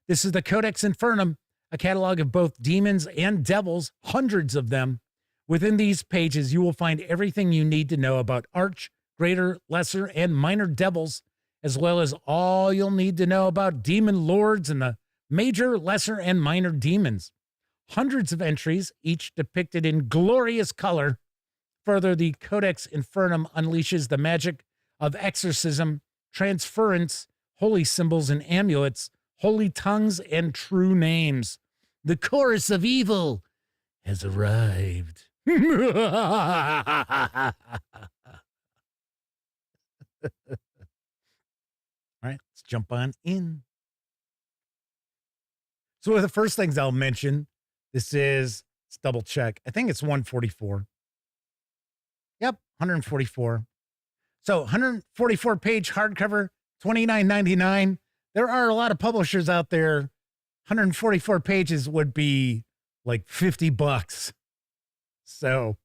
This is the Codex Infernum, a catalog of both demons and devils, hundreds of them. Within these pages, you will find everything you need to know about arch, greater, lesser, and minor devils, as well as all you'll need to know about demon lords and the major, lesser, and minor demons. Hundreds of entries, each depicted in glorious color. Further, the Codex Infernum unleashes the magic of exorcism, transference, holy symbols and amulets, holy tongues, and true names. The chorus of evil has arrived. jump on in. So one of the first things I'll mention, let's double check. I think it's 144. Yep, 144. So 144 page hardcover, $29.99. There are a lot of publishers out there. 144 pages would be like $50. So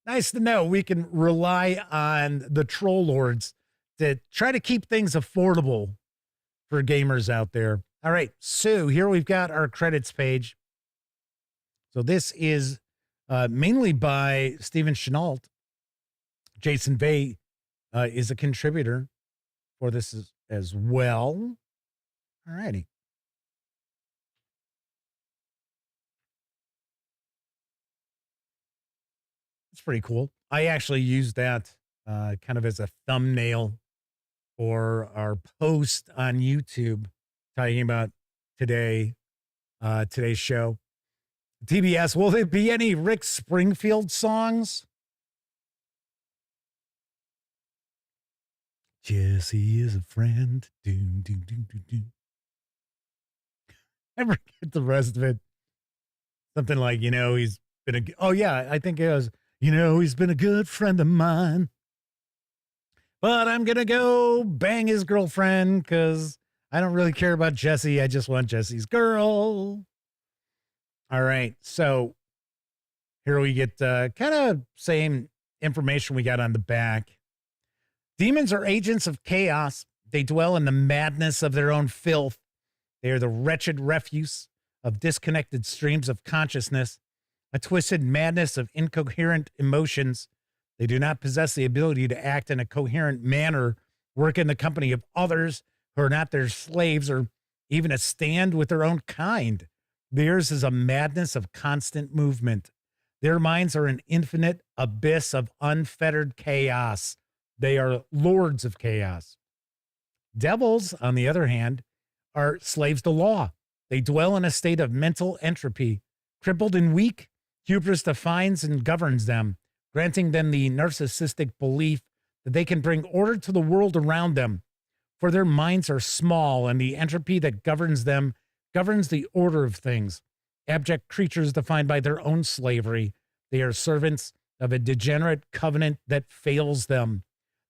nice to know we can rely on the troll lords to try to keep things affordable for gamers out there. All right, so here we've got our credits page. So this is mainly by Stephen Chenault. Jason Vey is a contributor for this as well. All righty. It's pretty cool. I actually used that kind of as a thumbnail for our post on YouTube talking about today's show. TBS, will there be any Rick Springfield songs? Jesse is a friend. Doom, doom, doom, doom, doom. I forget the rest of it. Something like, he's been I think it was, he's been a good friend of mine. But I'm going to go bang his girlfriend because I don't really care about Jesse. I just want Jesse's girl. All right. So here we get kind of same information we got on the back. Demons are agents of chaos. They dwell in the madness of their own filth. They are the wretched refuse of disconnected streams of consciousness, a twisted madness of incoherent emotions. They do not possess the ability to act in a coherent manner, work in the company of others who are not their slaves, or even a stand with their own kind. Theirs is a madness of constant movement. Their minds are an infinite abyss of unfettered chaos. They are lords of chaos. Devils, on the other hand, are slaves to law. They dwell in a state of mental entropy. Crippled and weak, hubris defines and governs them, granting them the narcissistic belief that they can bring order to the world around them. For their minds are small, and the entropy that governs them governs the order of things. Abject creatures defined by their own slavery. They are servants of a degenerate covenant that fails them.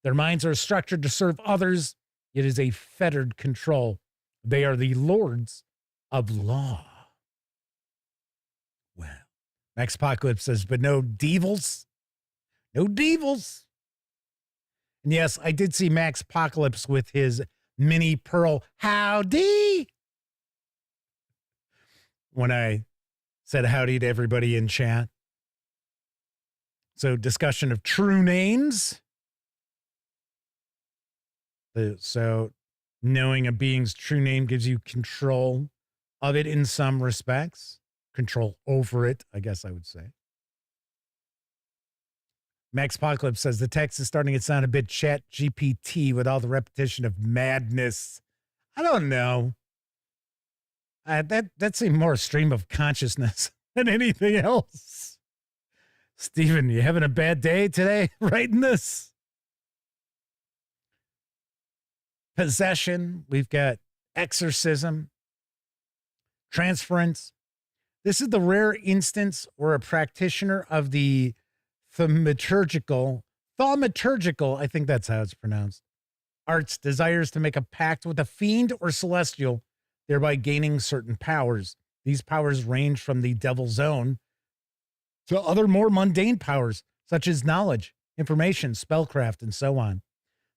Their minds are structured to serve others. It is a fettered control. They are the lords of law. Well, Max Apocalypse says, but no devils. No devils. And yes, I did see Max Apocalypse with his mini pearl howdy when I said howdy to everybody in chat. So discussion of true names. So knowing a being's true name gives you control of it in some respects. Control over it, I guess I would say. Max Apocalypse says the text is starting to sound a bit chat GPT with all the repetition of madness. I don't know. That seemed more a stream of consciousness than anything else. Steven, you having a bad day today writing this? Possession. We've got exorcism. Transference. This is the rare instance where a practitioner of the thaumaturgical, I think that's how it's pronounced, arts desires to make a pact with a fiend or celestial, thereby gaining certain powers. These powers range from the devil's own to other more mundane powers, such as knowledge, information, spellcraft, and so on.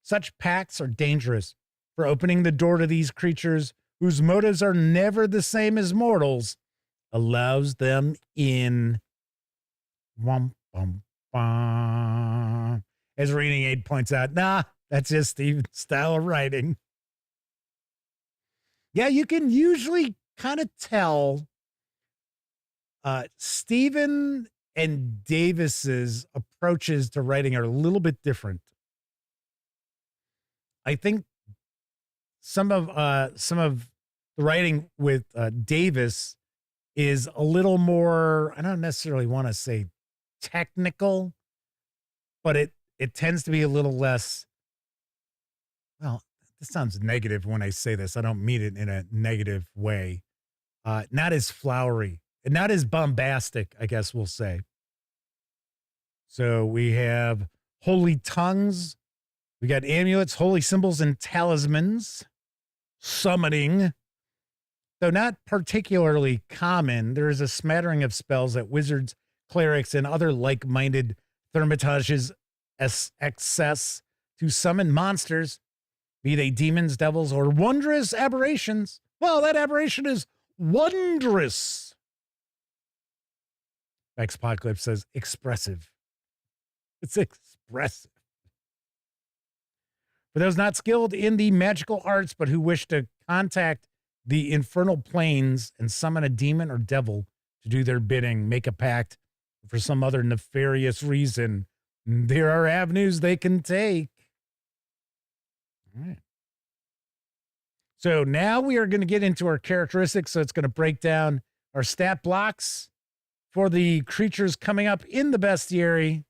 Such pacts are dangerous, for opening the door to these creatures, whose motives are never the same as mortals, allows them in. Womp, womp, womp. As Reading Aid points out, nah, that's just Steven's style of writing. Yeah, you can usually kind of tell Stephen and Davis's approaches to writing are a little bit different. I think some of the writing with Davis is a little more, I don't necessarily want to say technical, but it tends to be a little less, well, This sounds negative when I say this. I don't mean it in a negative way. Not as flowery and not as bombastic, I guess we'll say. So we have holy tongues. We got amulets, holy symbols, and talismans. Summoning. Though not particularly common, there is a smattering of spells that wizards, clerics, and other like-minded thermitages access to summon monsters, be they demons, devils, or wondrous aberrations. Well, that aberration is wondrous. Xpocalypse says expressive. It's expressive. For those not skilled in the magical arts, but who wish to contact the infernal planes and summon a demon or devil to do their bidding, make a pact for some other nefarious reason, there are avenues they can take. All right. So now we are going to get into our characteristics. So it's going to break down our stat blocks for the creatures coming up in the bestiary.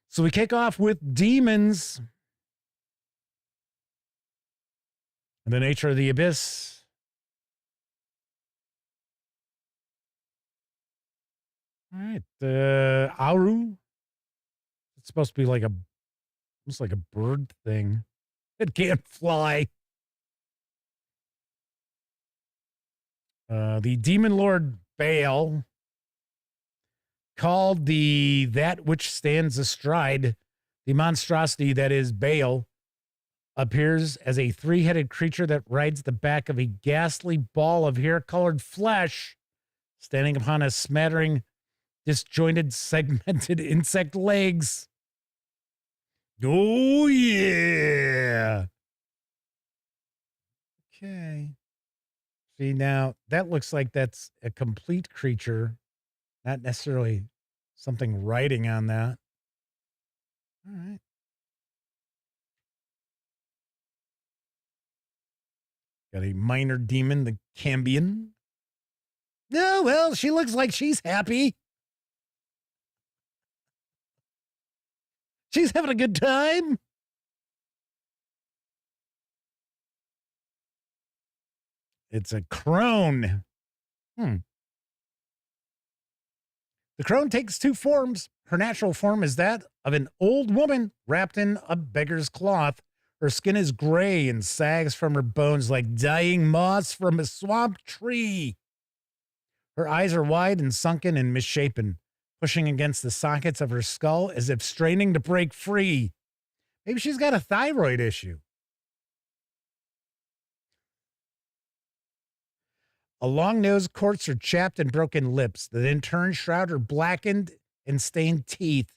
So we kick off with demons. And the nature of the abyss. All right. Auru. It's supposed to be like almost like a bird thing. It can't fly. The demon lord Baal, called that which stands astride, the monstrosity that is Baal, appears as a three-headed creature that rides the back of a ghastly ball of hair-colored flesh, standing upon a smattering, disjointed, segmented insect legs. Oh, yeah. Okay. See, now, that looks like that's a complete creature, not necessarily something riding on that. All right. Got a minor demon, the Cambion. No, well, she looks like she's happy. She's having a good time. It's a crone. The crone takes two forms. Her natural form is that of an old woman wrapped in a beggar's cloth. Her skin is gray and sags from her bones like dying moss from a swamp tree. Her eyes are wide and sunken and misshapen, pushing against the sockets of her skull as if straining to break free. Maybe she's got a thyroid issue. A long nose courts her chapped and broken lips that in turn shroud her blackened and stained teeth,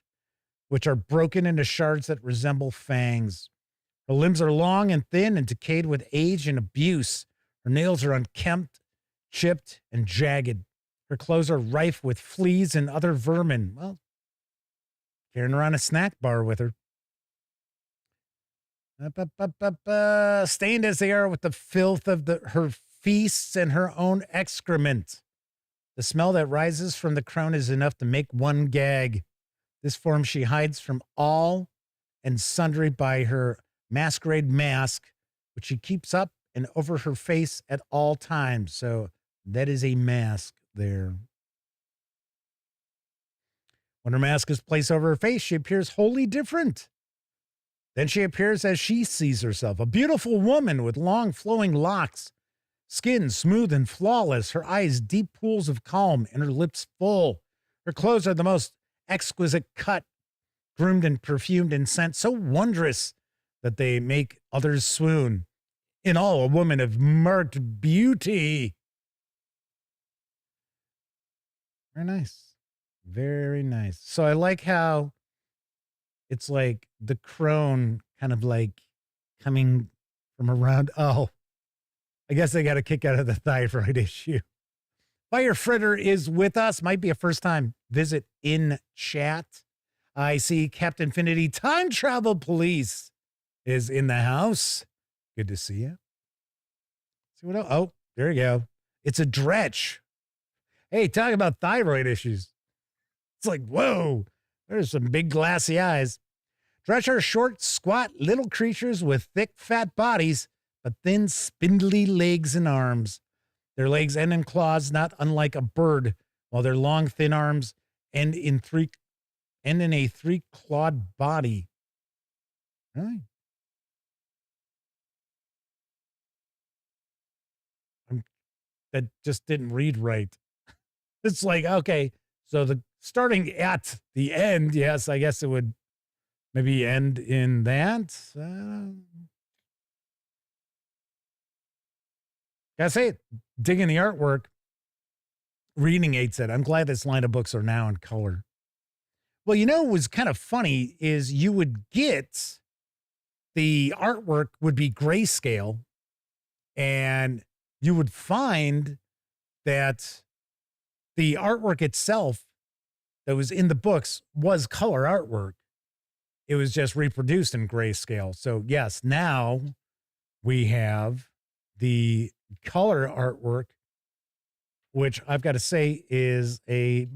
which are broken into shards that resemble fangs. Her limbs are long and thin and decayed with age and abuse. Her nails are unkempt, chipped, and jagged. Her clothes are rife with fleas and other vermin. Well, carrying around a snack bar with her. Stained as they are with the filth of her feasts and her own excrement. The smell that rises from the crone is enough to make one gag. This form she hides from all and sundry by her masquerade mask, which she keeps up and over her face at all times. So that is a mask there. When her mask is placed over her face, she appears wholly different. Then she appears as she sees herself, a beautiful woman with long flowing locks, skin smooth and flawless, her eyes deep pools of calm, and her lips full. Her clothes are the most exquisite cut, groomed and perfumed and scent, so wondrous that they make others swoon. In all, a woman of marked beauty. Very nice. Very nice. So I like how it's like the crone kind of like coming from around. Oh, I guess I got a kick out of the thyroid issue. Fire Fritter is with us. Might be a first time visit in chat. I see Captain Infinity Time Travel Police is in the house. Good to see you. See what else? Oh, there you go. It's a Dretch. Hey, talk about thyroid issues. It's like, whoa, there's some big glassy eyes. Drush are short, squat, little creatures with thick, fat bodies, but thin, spindly legs and arms. Their legs end in claws, not unlike a bird, while their long, thin arms end in a three-clawed body. Really? That just didn't read right. It's like, okay, so the starting at the end, yes, I guess it would maybe end in that. Gotta say, digging the artwork. Reading Aid said, I'm glad this line of books are now in color. Well, you know what was kind of funny is you would get the artwork would be grayscale, and you would find that the artwork itself that was in the books was color artwork. It was just reproduced in grayscale. So yes, now we have the color artwork, which I've got to say is a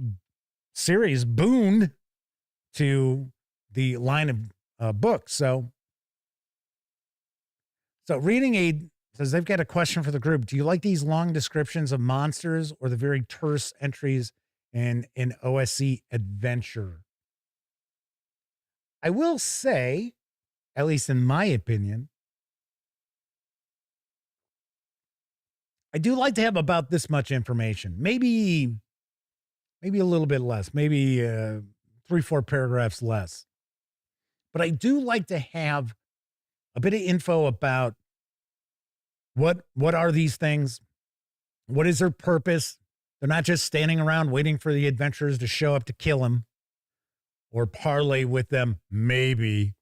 serious boon to the line of books. So Reading Aid says they've got a question for the group. Do you like these long descriptions of monsters or the very terse entries in an OSC adventure? I will say, at least in my opinion, I do like to have about this much information. Maybe a little bit less, maybe 3-4 paragraphs less. But I do like to have a bit of info about what are these things? What is their purpose? They're not just standing around waiting for the adventurers to show up to kill them or parlay with them. Maybe,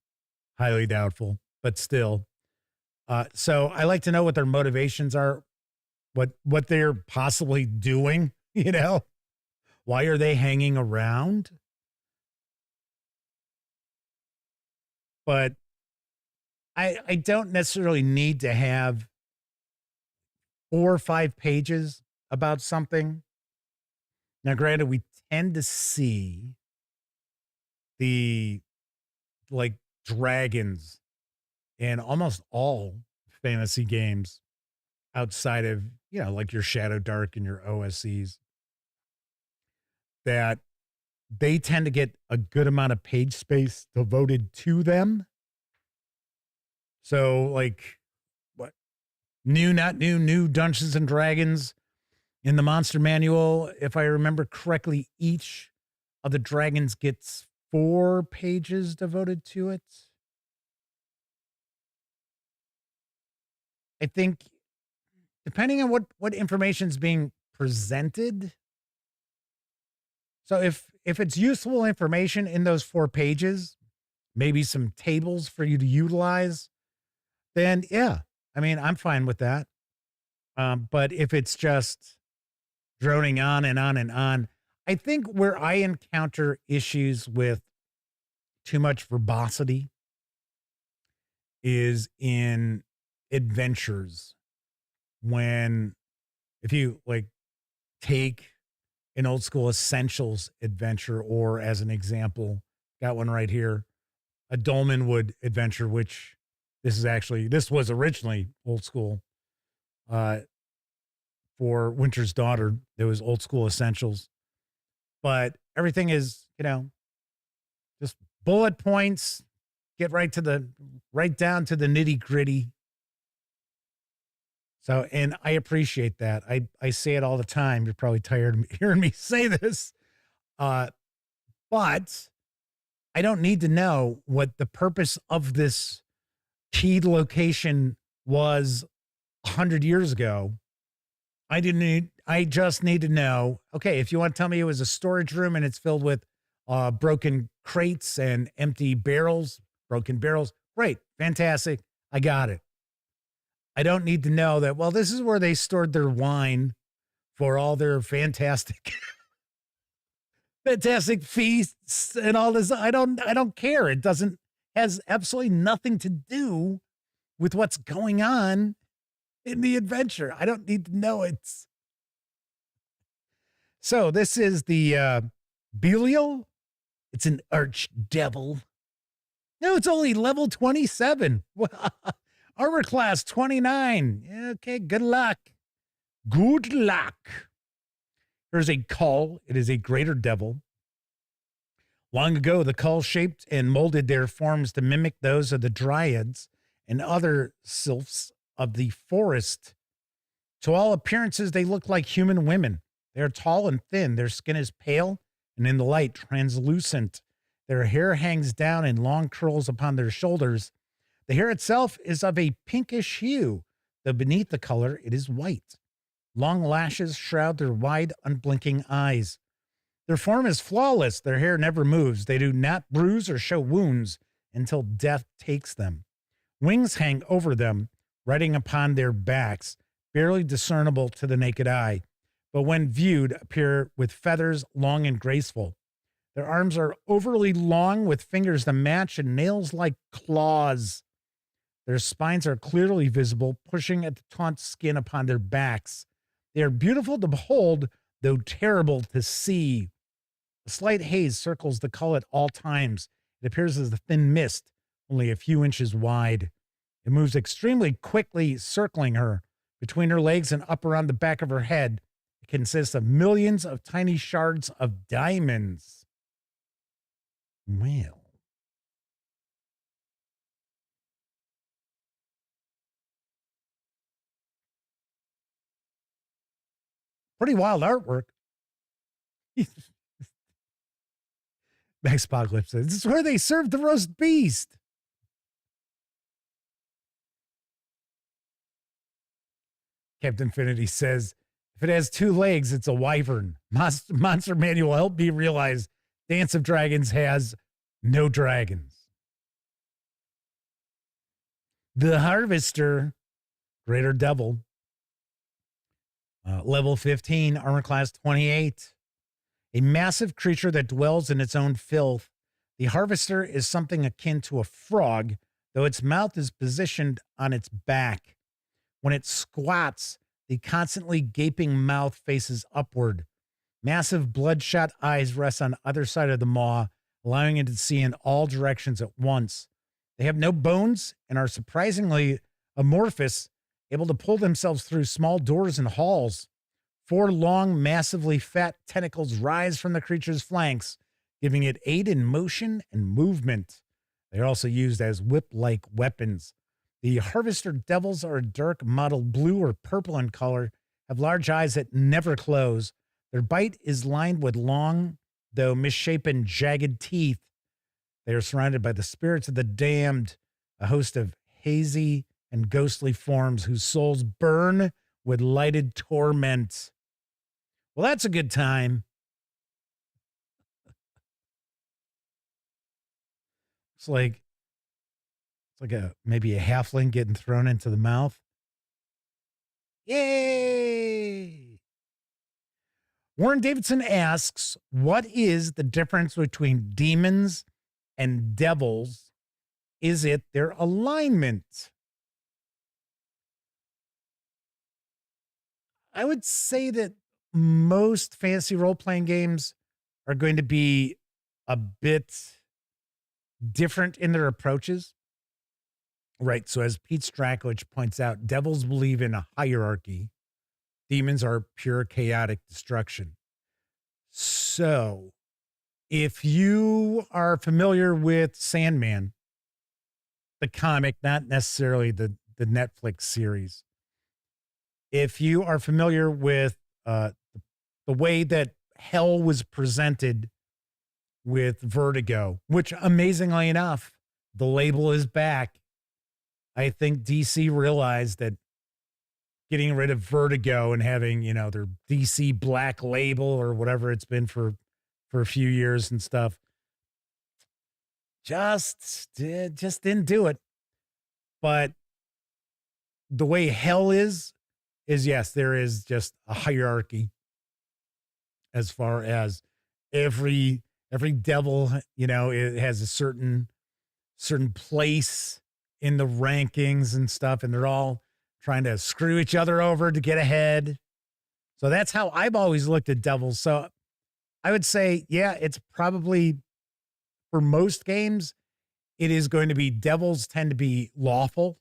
highly doubtful, but still. So I like to know what their motivations are, what they're possibly doing, you know? Why are they hanging around? But I don't necessarily need to have 4 or 5 pages about something. Now, granted, we tend to see the like dragons in almost all fantasy games outside of, you know, like your Shadow Dark and your OSCs, that they tend to get a good amount of page space devoted to them. So like what? New Dungeons and Dragons in the monster manual. If I remember correctly, each of the dragons gets 4 pages devoted to it. I think depending on what information is being presented. So if it's useful information in those 4 pages, maybe some tables for you to utilize, then yeah, I mean, I'm fine with that. But if it's just droning on and on and on, I think where I encounter issues with too much verbosity is in adventures. If you like take an old school Essentials adventure, or as an example, got one right here, a Dolmenwood adventure, which this was originally old school for Winter's Daughter. There was old school Essentials, but everything is, you know, just bullet points, get right down to the nitty gritty. So, and I appreciate that. I say it all the time. You're probably tired of hearing me say this. But I don't need to know what the purpose of this keyed location was 100 years ago. I just need to know, okay, if you want to tell me it was a storage room and it's filled with broken crates and empty barrels, broken barrels, great, fantastic. I got it. I don't need to know that, well, this is where they stored their wine for all their fantastic feasts and all this. I don't care. It has absolutely nothing to do with what's going on in the adventure. I don't need to know it. So this is the Belial. It's an archdevil. No, it's only level 27. Armor class 29. Okay, good luck. Good luck. There's a cull. It is a greater devil. Long ago, the cull shaped and molded their forms to mimic those of the dryads and other sylphs of the forest. To all appearances, they look like human women. They are tall and thin. Their skin is pale and in the light translucent. Their hair hangs down in long curls upon their shoulders. The hair itself is of a pinkish hue, though beneath the color it is white. Long lashes shroud their wide, unblinking eyes. Their form is flawless. Their hair never moves. They do not bruise or show wounds until death takes them. Wings hang over them, riding upon their backs, barely discernible to the naked eye, but when viewed appear with feathers long and graceful. Their arms are overly long with fingers that match and nails like claws. Their spines are clearly visible, pushing at the taunt skin upon their backs. They are beautiful to behold, though terrible to see. A slight haze circles the cull at all times. It appears as a thin mist, only a few inches wide. It moves extremely quickly, circling her. Between her legs and up around the back of her head, it consists of millions of tiny shards of diamonds. Well. Pretty wild artwork. Max Apocalypse says, this is where they serve the roast beast. Captain Infinity says, if it has two legs, it's a wyvern. Monster Manual helped me realize Dance of Dragons has no dragons. The Harvester, Greater Devil, level 15, armor class 28. A massive creature that dwells in its own filth. The Harvester is something akin to a frog, though its mouth is positioned on its back. When it squats, the constantly gaping mouth faces upward. Massive bloodshot eyes rest on either side of the maw, allowing it to see in all directions at once. They have no bones and are surprisingly amorphous, able to pull themselves through small doors and halls. 4 long, massively fat tentacles rise from the creature's flanks, giving it aid in motion and movement. They are also used as whip-like weapons. The Harvester Devils are a dark mottled blue or purple in color, have large eyes that never close. Their bite is lined with long, though misshapen, jagged teeth. They are surrounded by the spirits of the damned, a host of hazy and ghostly forms whose souls burn with lighted torment. Well, that's a good time. It's like maybe a halfling getting thrown into the mouth. Yay! Warren Davidson asks, what is the difference between demons and devils? Is it their alignment? I would say that most fantasy role-playing games are going to be a bit different in their approaches. Right, so as Pete Strakowicz points out, devils believe in a hierarchy. Demons are pure chaotic destruction. So, if you are familiar with Sandman, the comic, not necessarily the Netflix series, if you are familiar with the way that hell was presented with Vertigo, which amazingly enough, the label is back. I think DC realized that getting rid of Vertigo and having, their DC Black label or whatever it's been for a few years and stuff, just didn't do it. But the way hell is yes, there is just a hierarchy as far as every devil, it has a certain place in the rankings and stuff, and they're all trying to screw each other over to get ahead. So that's how I've always looked at devils. So I would say, yeah, it's probably, for most games, it is going to be devils tend to be lawful.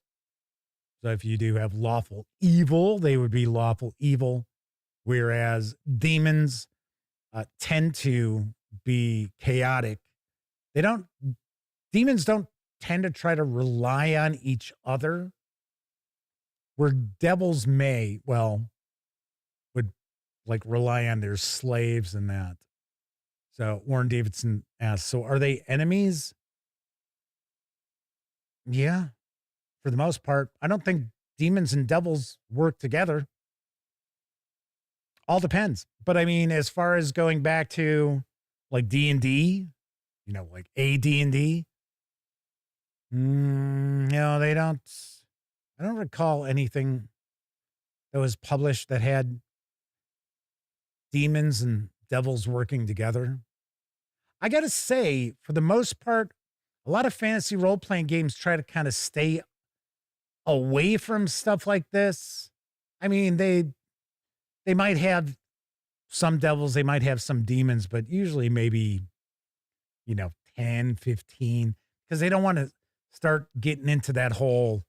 So if you do have lawful evil, they would be lawful evil. Whereas demons tend to be chaotic. Demons don't tend to try to rely on each other. Where devils would like rely on their slaves and that. So Warren Davidson asks, so are they enemies? Yeah, for the most part. I don't think demons and devils work together. All depends. But I mean, as far as going back to like D&D, like AD&D, no, they don't. I don't recall anything that was published that had demons and devils working together. I got to say, for the most part, a lot of fantasy role-playing games try to kind of stay away from stuff like this. I mean, they might have some devils, they might have some demons, but usually maybe, 10, 15, because they don't want to start getting into that whole,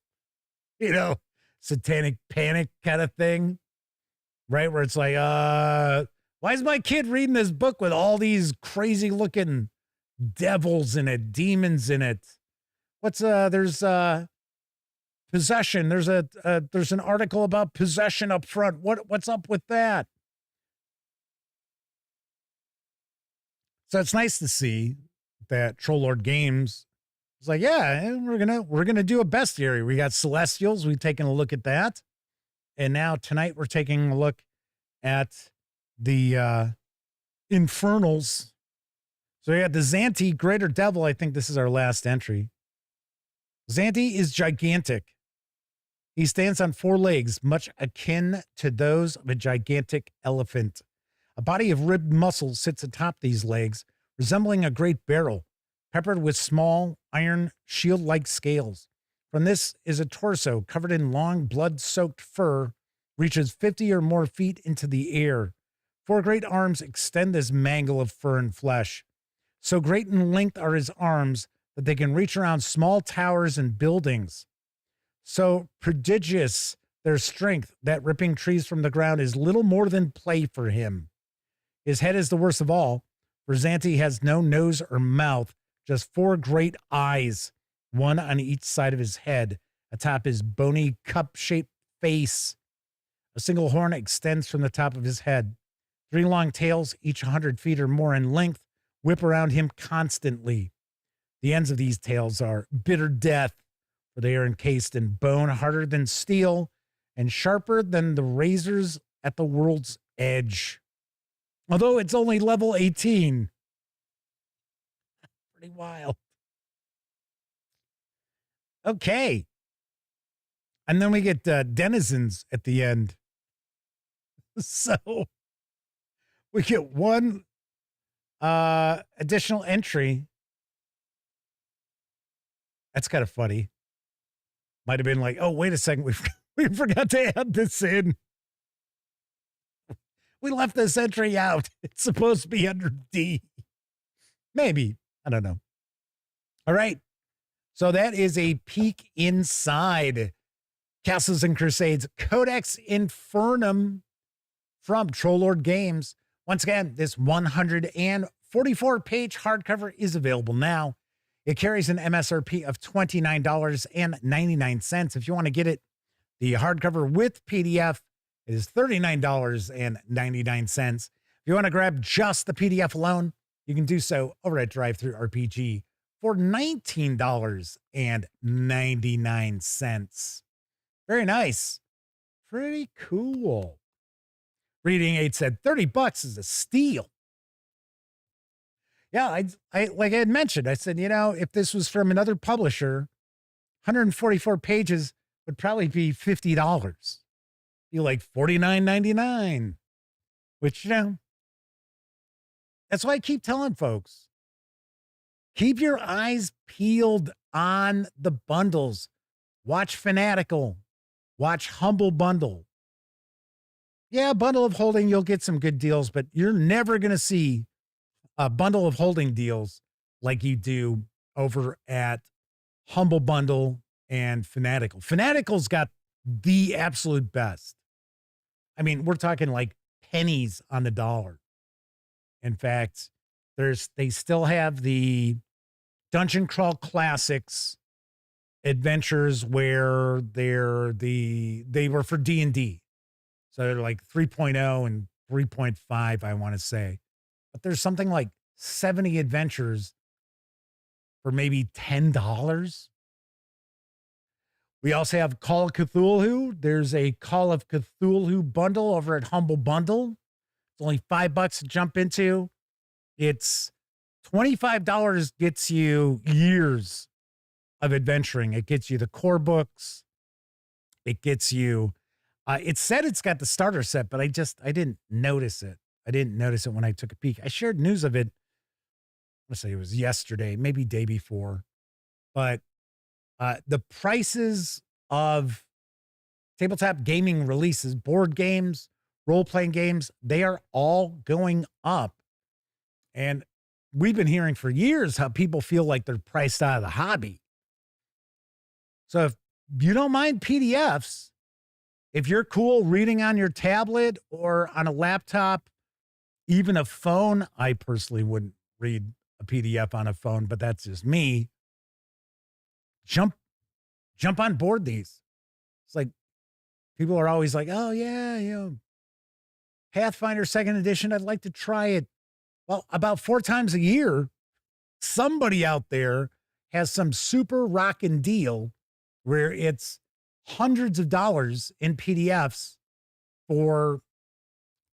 satanic panic kind of thing, right? Where it's like, why is my kid reading this book with all these crazy looking devils in it, demons in it? There's possession. There's an article about possession up front. What's up with that? So it's nice to see that Troll Lord Games is like, yeah, we're gonna do a bestiary. We got Celestials. We've taken a look at that, and now tonight we're taking a look at the Infernals. So we got the Xanti Greater Devil. I think this is our last entry. Xanti is gigantic. He stands on 4 legs, much akin to those of a gigantic elephant. A body of ribbed muscle sits atop these legs, resembling a great barrel, peppered with small, iron, shield-like scales. From this is a torso covered in long, blood-soaked fur, reaches 50 or more feet into the air. 4 great arms extend this mangle of fur and flesh. So great in length are his arms that they can reach around small towers and buildings. So prodigious their strength that ripping trees from the ground is little more than play for him. His head is the worst of all, for Xanti has no nose or mouth, just 4 great eyes, one on each side of his head, atop his bony cup-shaped face. A single horn extends from the top of his head. 3 long tails, each 100 feet or more in length, whip around him constantly. The ends of these tails are bitter death, for they are encased in bone harder than steel and sharper than the razors at the world's edge. Although it's only level 18. Pretty wild. Okay. And then we get denizens at the end. So we get one additional entry. That's kind of funny. Might have been like, oh, wait a second. We forgot to add this in. We left this entry out. It's supposed to be under D. Maybe. I don't know. All right. So that is a peek inside Castles and Crusades Codex Infernum from Troll Lord Games. Once again, this 144-page hardcover is available now. It carries an MSRP of $29.99. If you want to get it, the hardcover with PDF is $39.99. If you want to grab just the PDF alone, you can do so over at DriveThruRPG for $19.99. Very nice. Pretty cool. Reading 8 said $30 is a steal. Yeah, I like I had mentioned, I said, if this was from another publisher, 144 pages would probably be $50. Be like $49.99, which, that's why I keep telling folks, keep your eyes peeled on the bundles. Watch Fanatical. Watch Humble Bundle. Yeah, Bundle of Holding, you'll get some good deals, but you're never going to see a Bundle of Holding deals like you do over at Humble Bundle, and Fanatical. Fanatical's got the absolute best. I mean, we're talking like pennies on the dollar. In fact, they still have the Dungeon Crawl Classics adventures where they were for D&D. So they're like 3.0 and 3.5, I want to say. But there's something like 70 adventures for maybe $10. We also have Call of Cthulhu. There's a Call of Cthulhu bundle over at Humble Bundle. It's only $5 to jump into. It's $25 gets you years of adventuring. It gets you the core books. It gets you, it said it's got the starter set, but I didn't notice it. I didn't notice it when I took a peek. I shared news of it. Let's say it was yesterday, maybe day before. But the prices of tabletop gaming releases, board games, role-playing games, they are all going up. And we've been hearing for years how people feel like they're priced out of the hobby. So if you don't mind PDFs, if you're cool reading on your tablet or on a laptop, even a phone, I personally wouldn't read a PDF on a phone, but that's just me. Jump on board these. It's like people are always like, oh yeah, Pathfinder 2nd edition, I'd like to try it. Well, about 4 times a year, somebody out there has some super rockin' deal where it's hundreds of dollars in PDFs for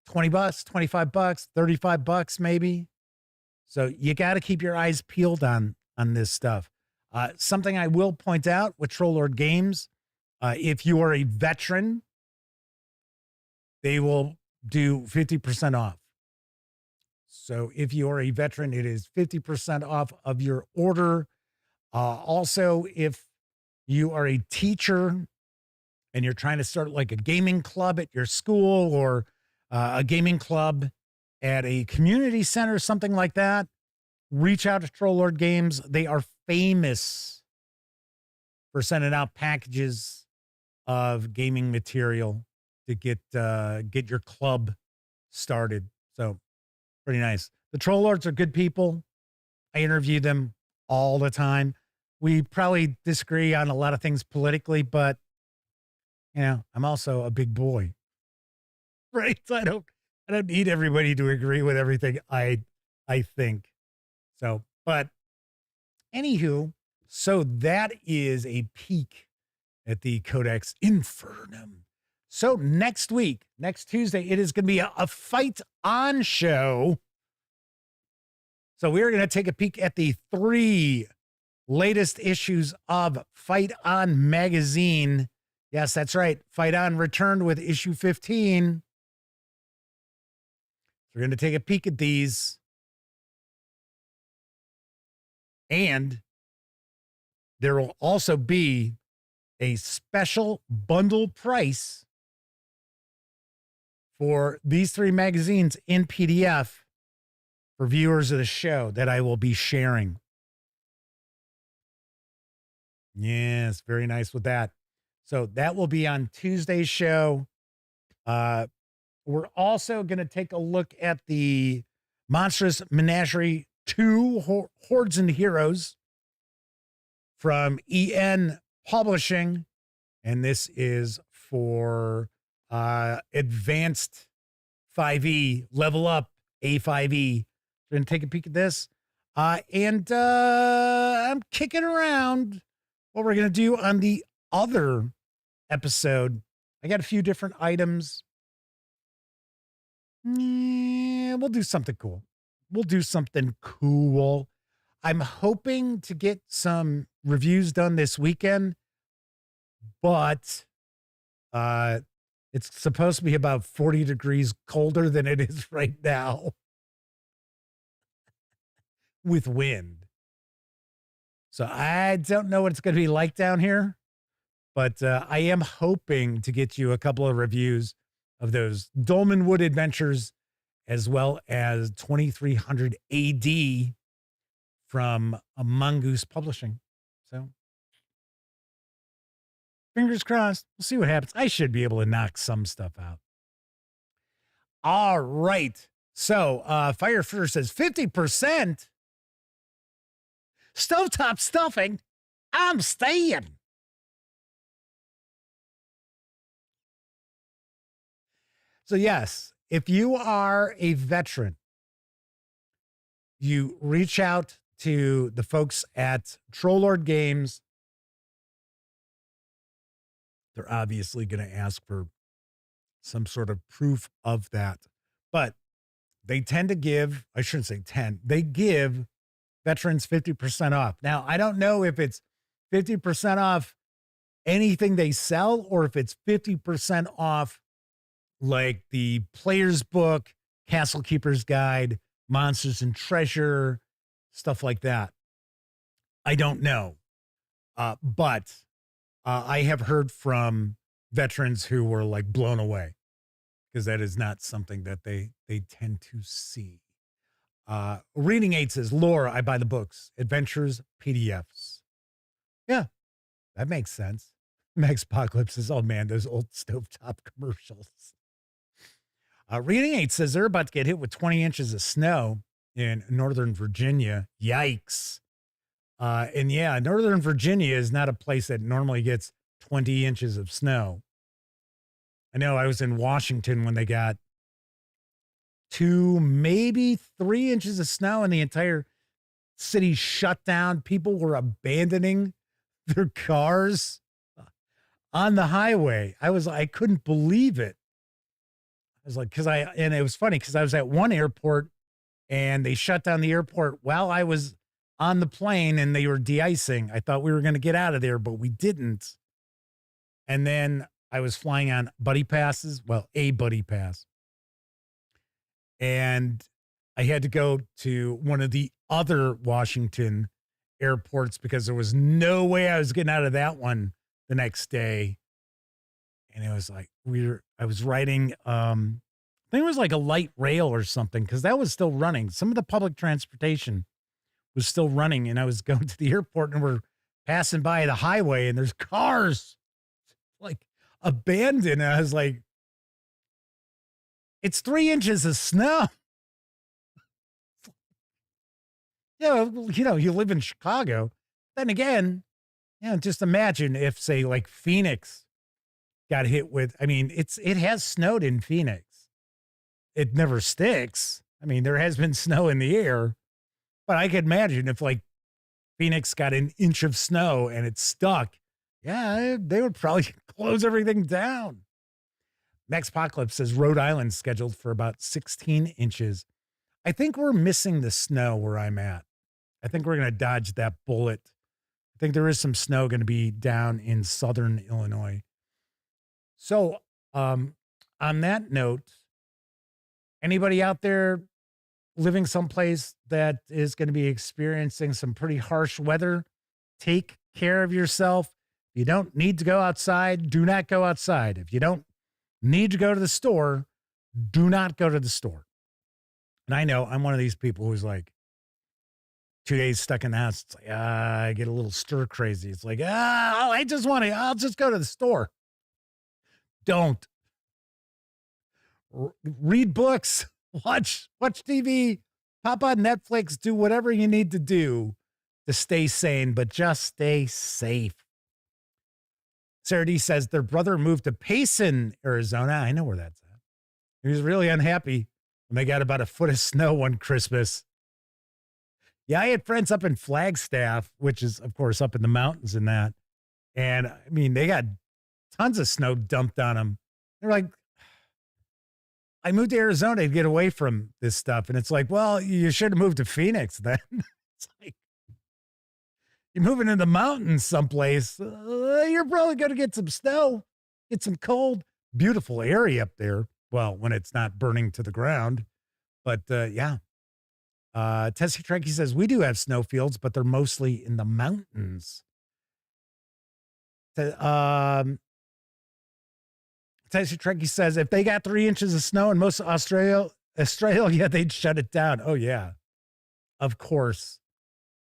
$20, $25, $35 maybe. So you got to keep your eyes peeled on this stuff. Something I will point out with Troll Lord Games, if you are a veteran, they will do 50% off. So if you are a veteran, it is 50% off of your order. Also, if you are a teacher and you're trying to start like a gaming club at your school or a gaming club at a community center, something like that, reach out to Troll Lord Games. They are famous for sending out packages of gaming material to get your club started. So pretty nice. The Troll Lords are good people. I interview them all the time. We probably disagree on a lot of things politically, but I'm also a big boy, right? So I don't need everybody to agree with everything I think. So, but anywho, so that is a peek at the Codex Infernum. So next week, next Tuesday, it is going to be a fight on show. So we're going to take a peek at the 3 latest issues of Fight On magazine. Yes, that's right. Fight On returned with issue 15. So we're going to take a peek at these. And there will also be a special bundle price for these 3 magazines in PDF for viewers of the show that I will be sharing. Yes, very nice with that. So that will be on Tuesday's show. We're also going to take a look at the Monstrous Menagerie 2 Hordes and Heroes from EN Publishing. And this is for advanced 5e, level up A5e. We're going to take a peek at this. And I'm kicking around what we're going to do on the other episode. I got a few different items. Yeah, we'll do something cool. I'm hoping to get some reviews done this weekend, but it's supposed to be about 40 degrees colder than it is right now with wind. So I don't know what it's going to be like down here, but I am hoping to get you a couple of reviews of those Dolmen Wood adventures, as well as 2300 AD from Mongoose Publishing. So Fingers crossed. We'll see what happens. I should be able to knock some stuff out. All right. So Firefighter says 50%. Stovetop stuffing. I'm staying. So yes, if you are a veteran, you reach out to the folks at Trollord Games. They're obviously going to ask for some sort of proof of that. But they tend to give, I shouldn't say 10, they give veterans 50% off. Now, I don't know if it's 50% off anything they sell or if it's 50% off like the Player's Book, Castle Keeper's Guide, Monsters and Treasure, stuff like that. I don't know. But I have heard from veterans who were like blown away because that is not something that they tend to see. Reading 8 says, lore, I buy the books. Adventures, PDFs. Yeah, that makes sense. Max Apocalypse says, oh man, those old stovetop commercials. Reading 8 says they're about to get hit with 20 inches of snow in Northern Virginia. Yikes. And yeah, Northern Virginia is not a place that normally gets 20 inches of snow. I know I was in Washington when they got 2, maybe 3 inches of snow and the entire city shut down. People were abandoning their cars on the highway. I couldn't believe it. I was like, and it was funny because I was at one airport and they shut down the airport while I was on the plane and they were de-icing. I thought we were going to get out of there, but we didn't. And then I was flying on buddy passes. Well, a buddy pass. And I had to go to one of the other Washington airports because there was no way I was getting out of that one the next day. And it was like, I was riding, I think it was like a light rail or something because that was still running. Some of the public transportation was still running. And I was going to the airport and we're passing by the highway and there's cars like abandoned. And I was like, it's 3 inches of snow. Yeah, you live in Chicago. Then again, just imagine if, say, like Phoenix got hit with, it has snowed in Phoenix. It never sticks. There has been snow in the air, but I could imagine if like Phoenix got an inch of snow and it stuck. Yeah, they would probably close everything down. Max Apocalypse says Rhode Island's scheduled for about 16 inches. I think we're missing the snow where I'm at. I think we're going to dodge that bullet. I think there is some snow going to be down in southern Illinois. So on that note, anybody out there living someplace that is going to be experiencing some pretty harsh weather, take care of yourself. If you don't need to go outside, do not go outside. If you don't need to go to the store, do not go to the store. And I know I'm one of these people who's like 2 days stuck in the house. It's like, I get a little stir crazy. It's like, I'll just go to the store. Don't. Read books, watch TV, pop on Netflix, do whatever you need to do to stay sane, but just stay safe. Sarah D says their brother moved to Payson, Arizona. I know where that's at. He was really unhappy when they got about a foot of snow one Christmas. Yeah, I had friends up in Flagstaff, which is, of course, up in the mountains and that. And, they got tons of snow dumped on them. They're like, I moved to Arizona to get away from this stuff. And it's like, well, you should have moved to Phoenix then. It's like, you're moving in the mountains someplace. You're probably going to get some snow, get some cold. Beautiful area up there. Well, when it's not burning to the ground. But yeah. Tessie Trekkie says, we do have snowfields, but they're mostly in the mountains. Tessie Trekkie says, if they got 3 inches of snow in most of Australia, they'd shut it down. Oh, yeah. Of course.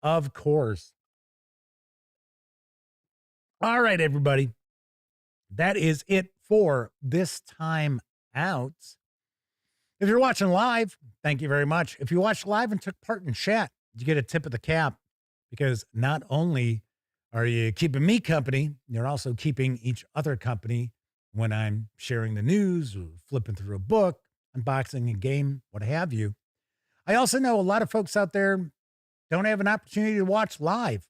Of course. All right, everybody. that is it for this time out. If you're watching live, thank you very much. If you watched live and took part in chat, you get a tip of the cap, because not only are you keeping me company, you're also keeping each other company when I'm sharing the news or flipping through a book, unboxing a game, what have you. I also know a lot of folks out there don't have an opportunity to watch live.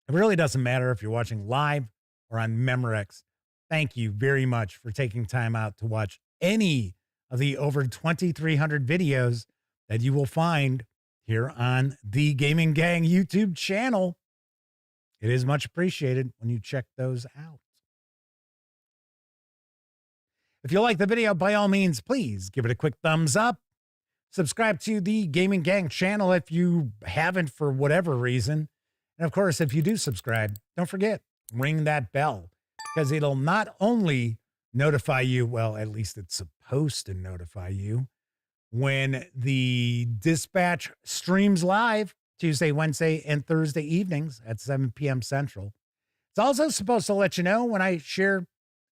It really doesn't matter if you're watching live or on Memorex. Thank you very much for taking time out to watch any of the over 2,300 videos that you will find here on the Gaming Gang YouTube channel. It is much appreciated when you check those out. If you like the video, by all means, please give it a quick thumbs up. Subscribe to the Gaming Gang channel if you haven't for whatever reason. And of course, if you do subscribe, don't forget, ring that bell, because it'll not only notify you, well, at least it's supposed to notify you, when the Dispatch streams live Tuesday, Wednesday, and Thursday evenings at 7 p.m. Central. It's also supposed to let you know when I share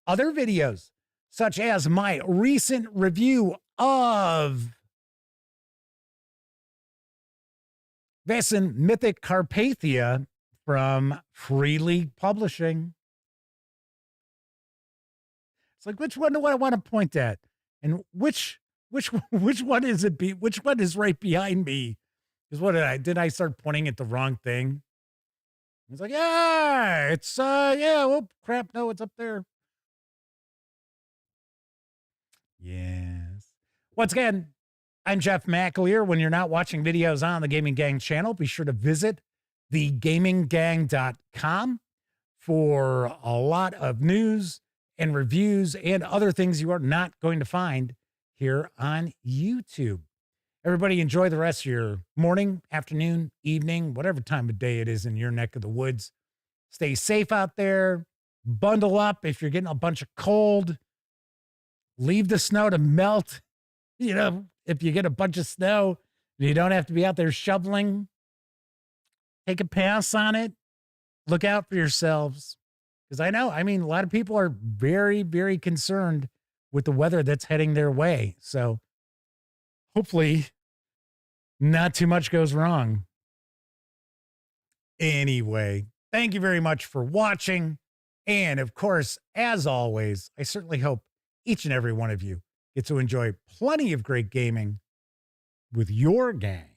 other videos, such as my recent review of Vesson Mythic Carpathia from Free League Publishing. It's like, which one do I want to point at? And which one is it? Which one is right behind me? Because what did I start pointing at the wrong thing? It's like, yeah, it's, yeah, oh, crap, no, it's up there. Yes. Once again, I'm Jeff McAleer. When you're not watching videos on the Gaming Gang channel, be sure to visit thegaminggang.com for a lot of news and reviews and other things you are not going to find here on YouTube. Everybody enjoy the rest of your morning, afternoon, evening, whatever time of day it is in your neck of the woods. Stay safe out there. Bundle up if you're getting a bunch of cold. Leave the snow to melt. You know, if you get a bunch of snow, you don't have to be out there shoveling. Take a pass on it. Look out for yourselves. Because I know, a lot of people are very, very concerned with the weather that's heading their way. So hopefully not too much goes wrong. Anyway, thank you very much for watching. And of course, as always, I certainly hope each and every one of you get to enjoy plenty of great gaming with your gang.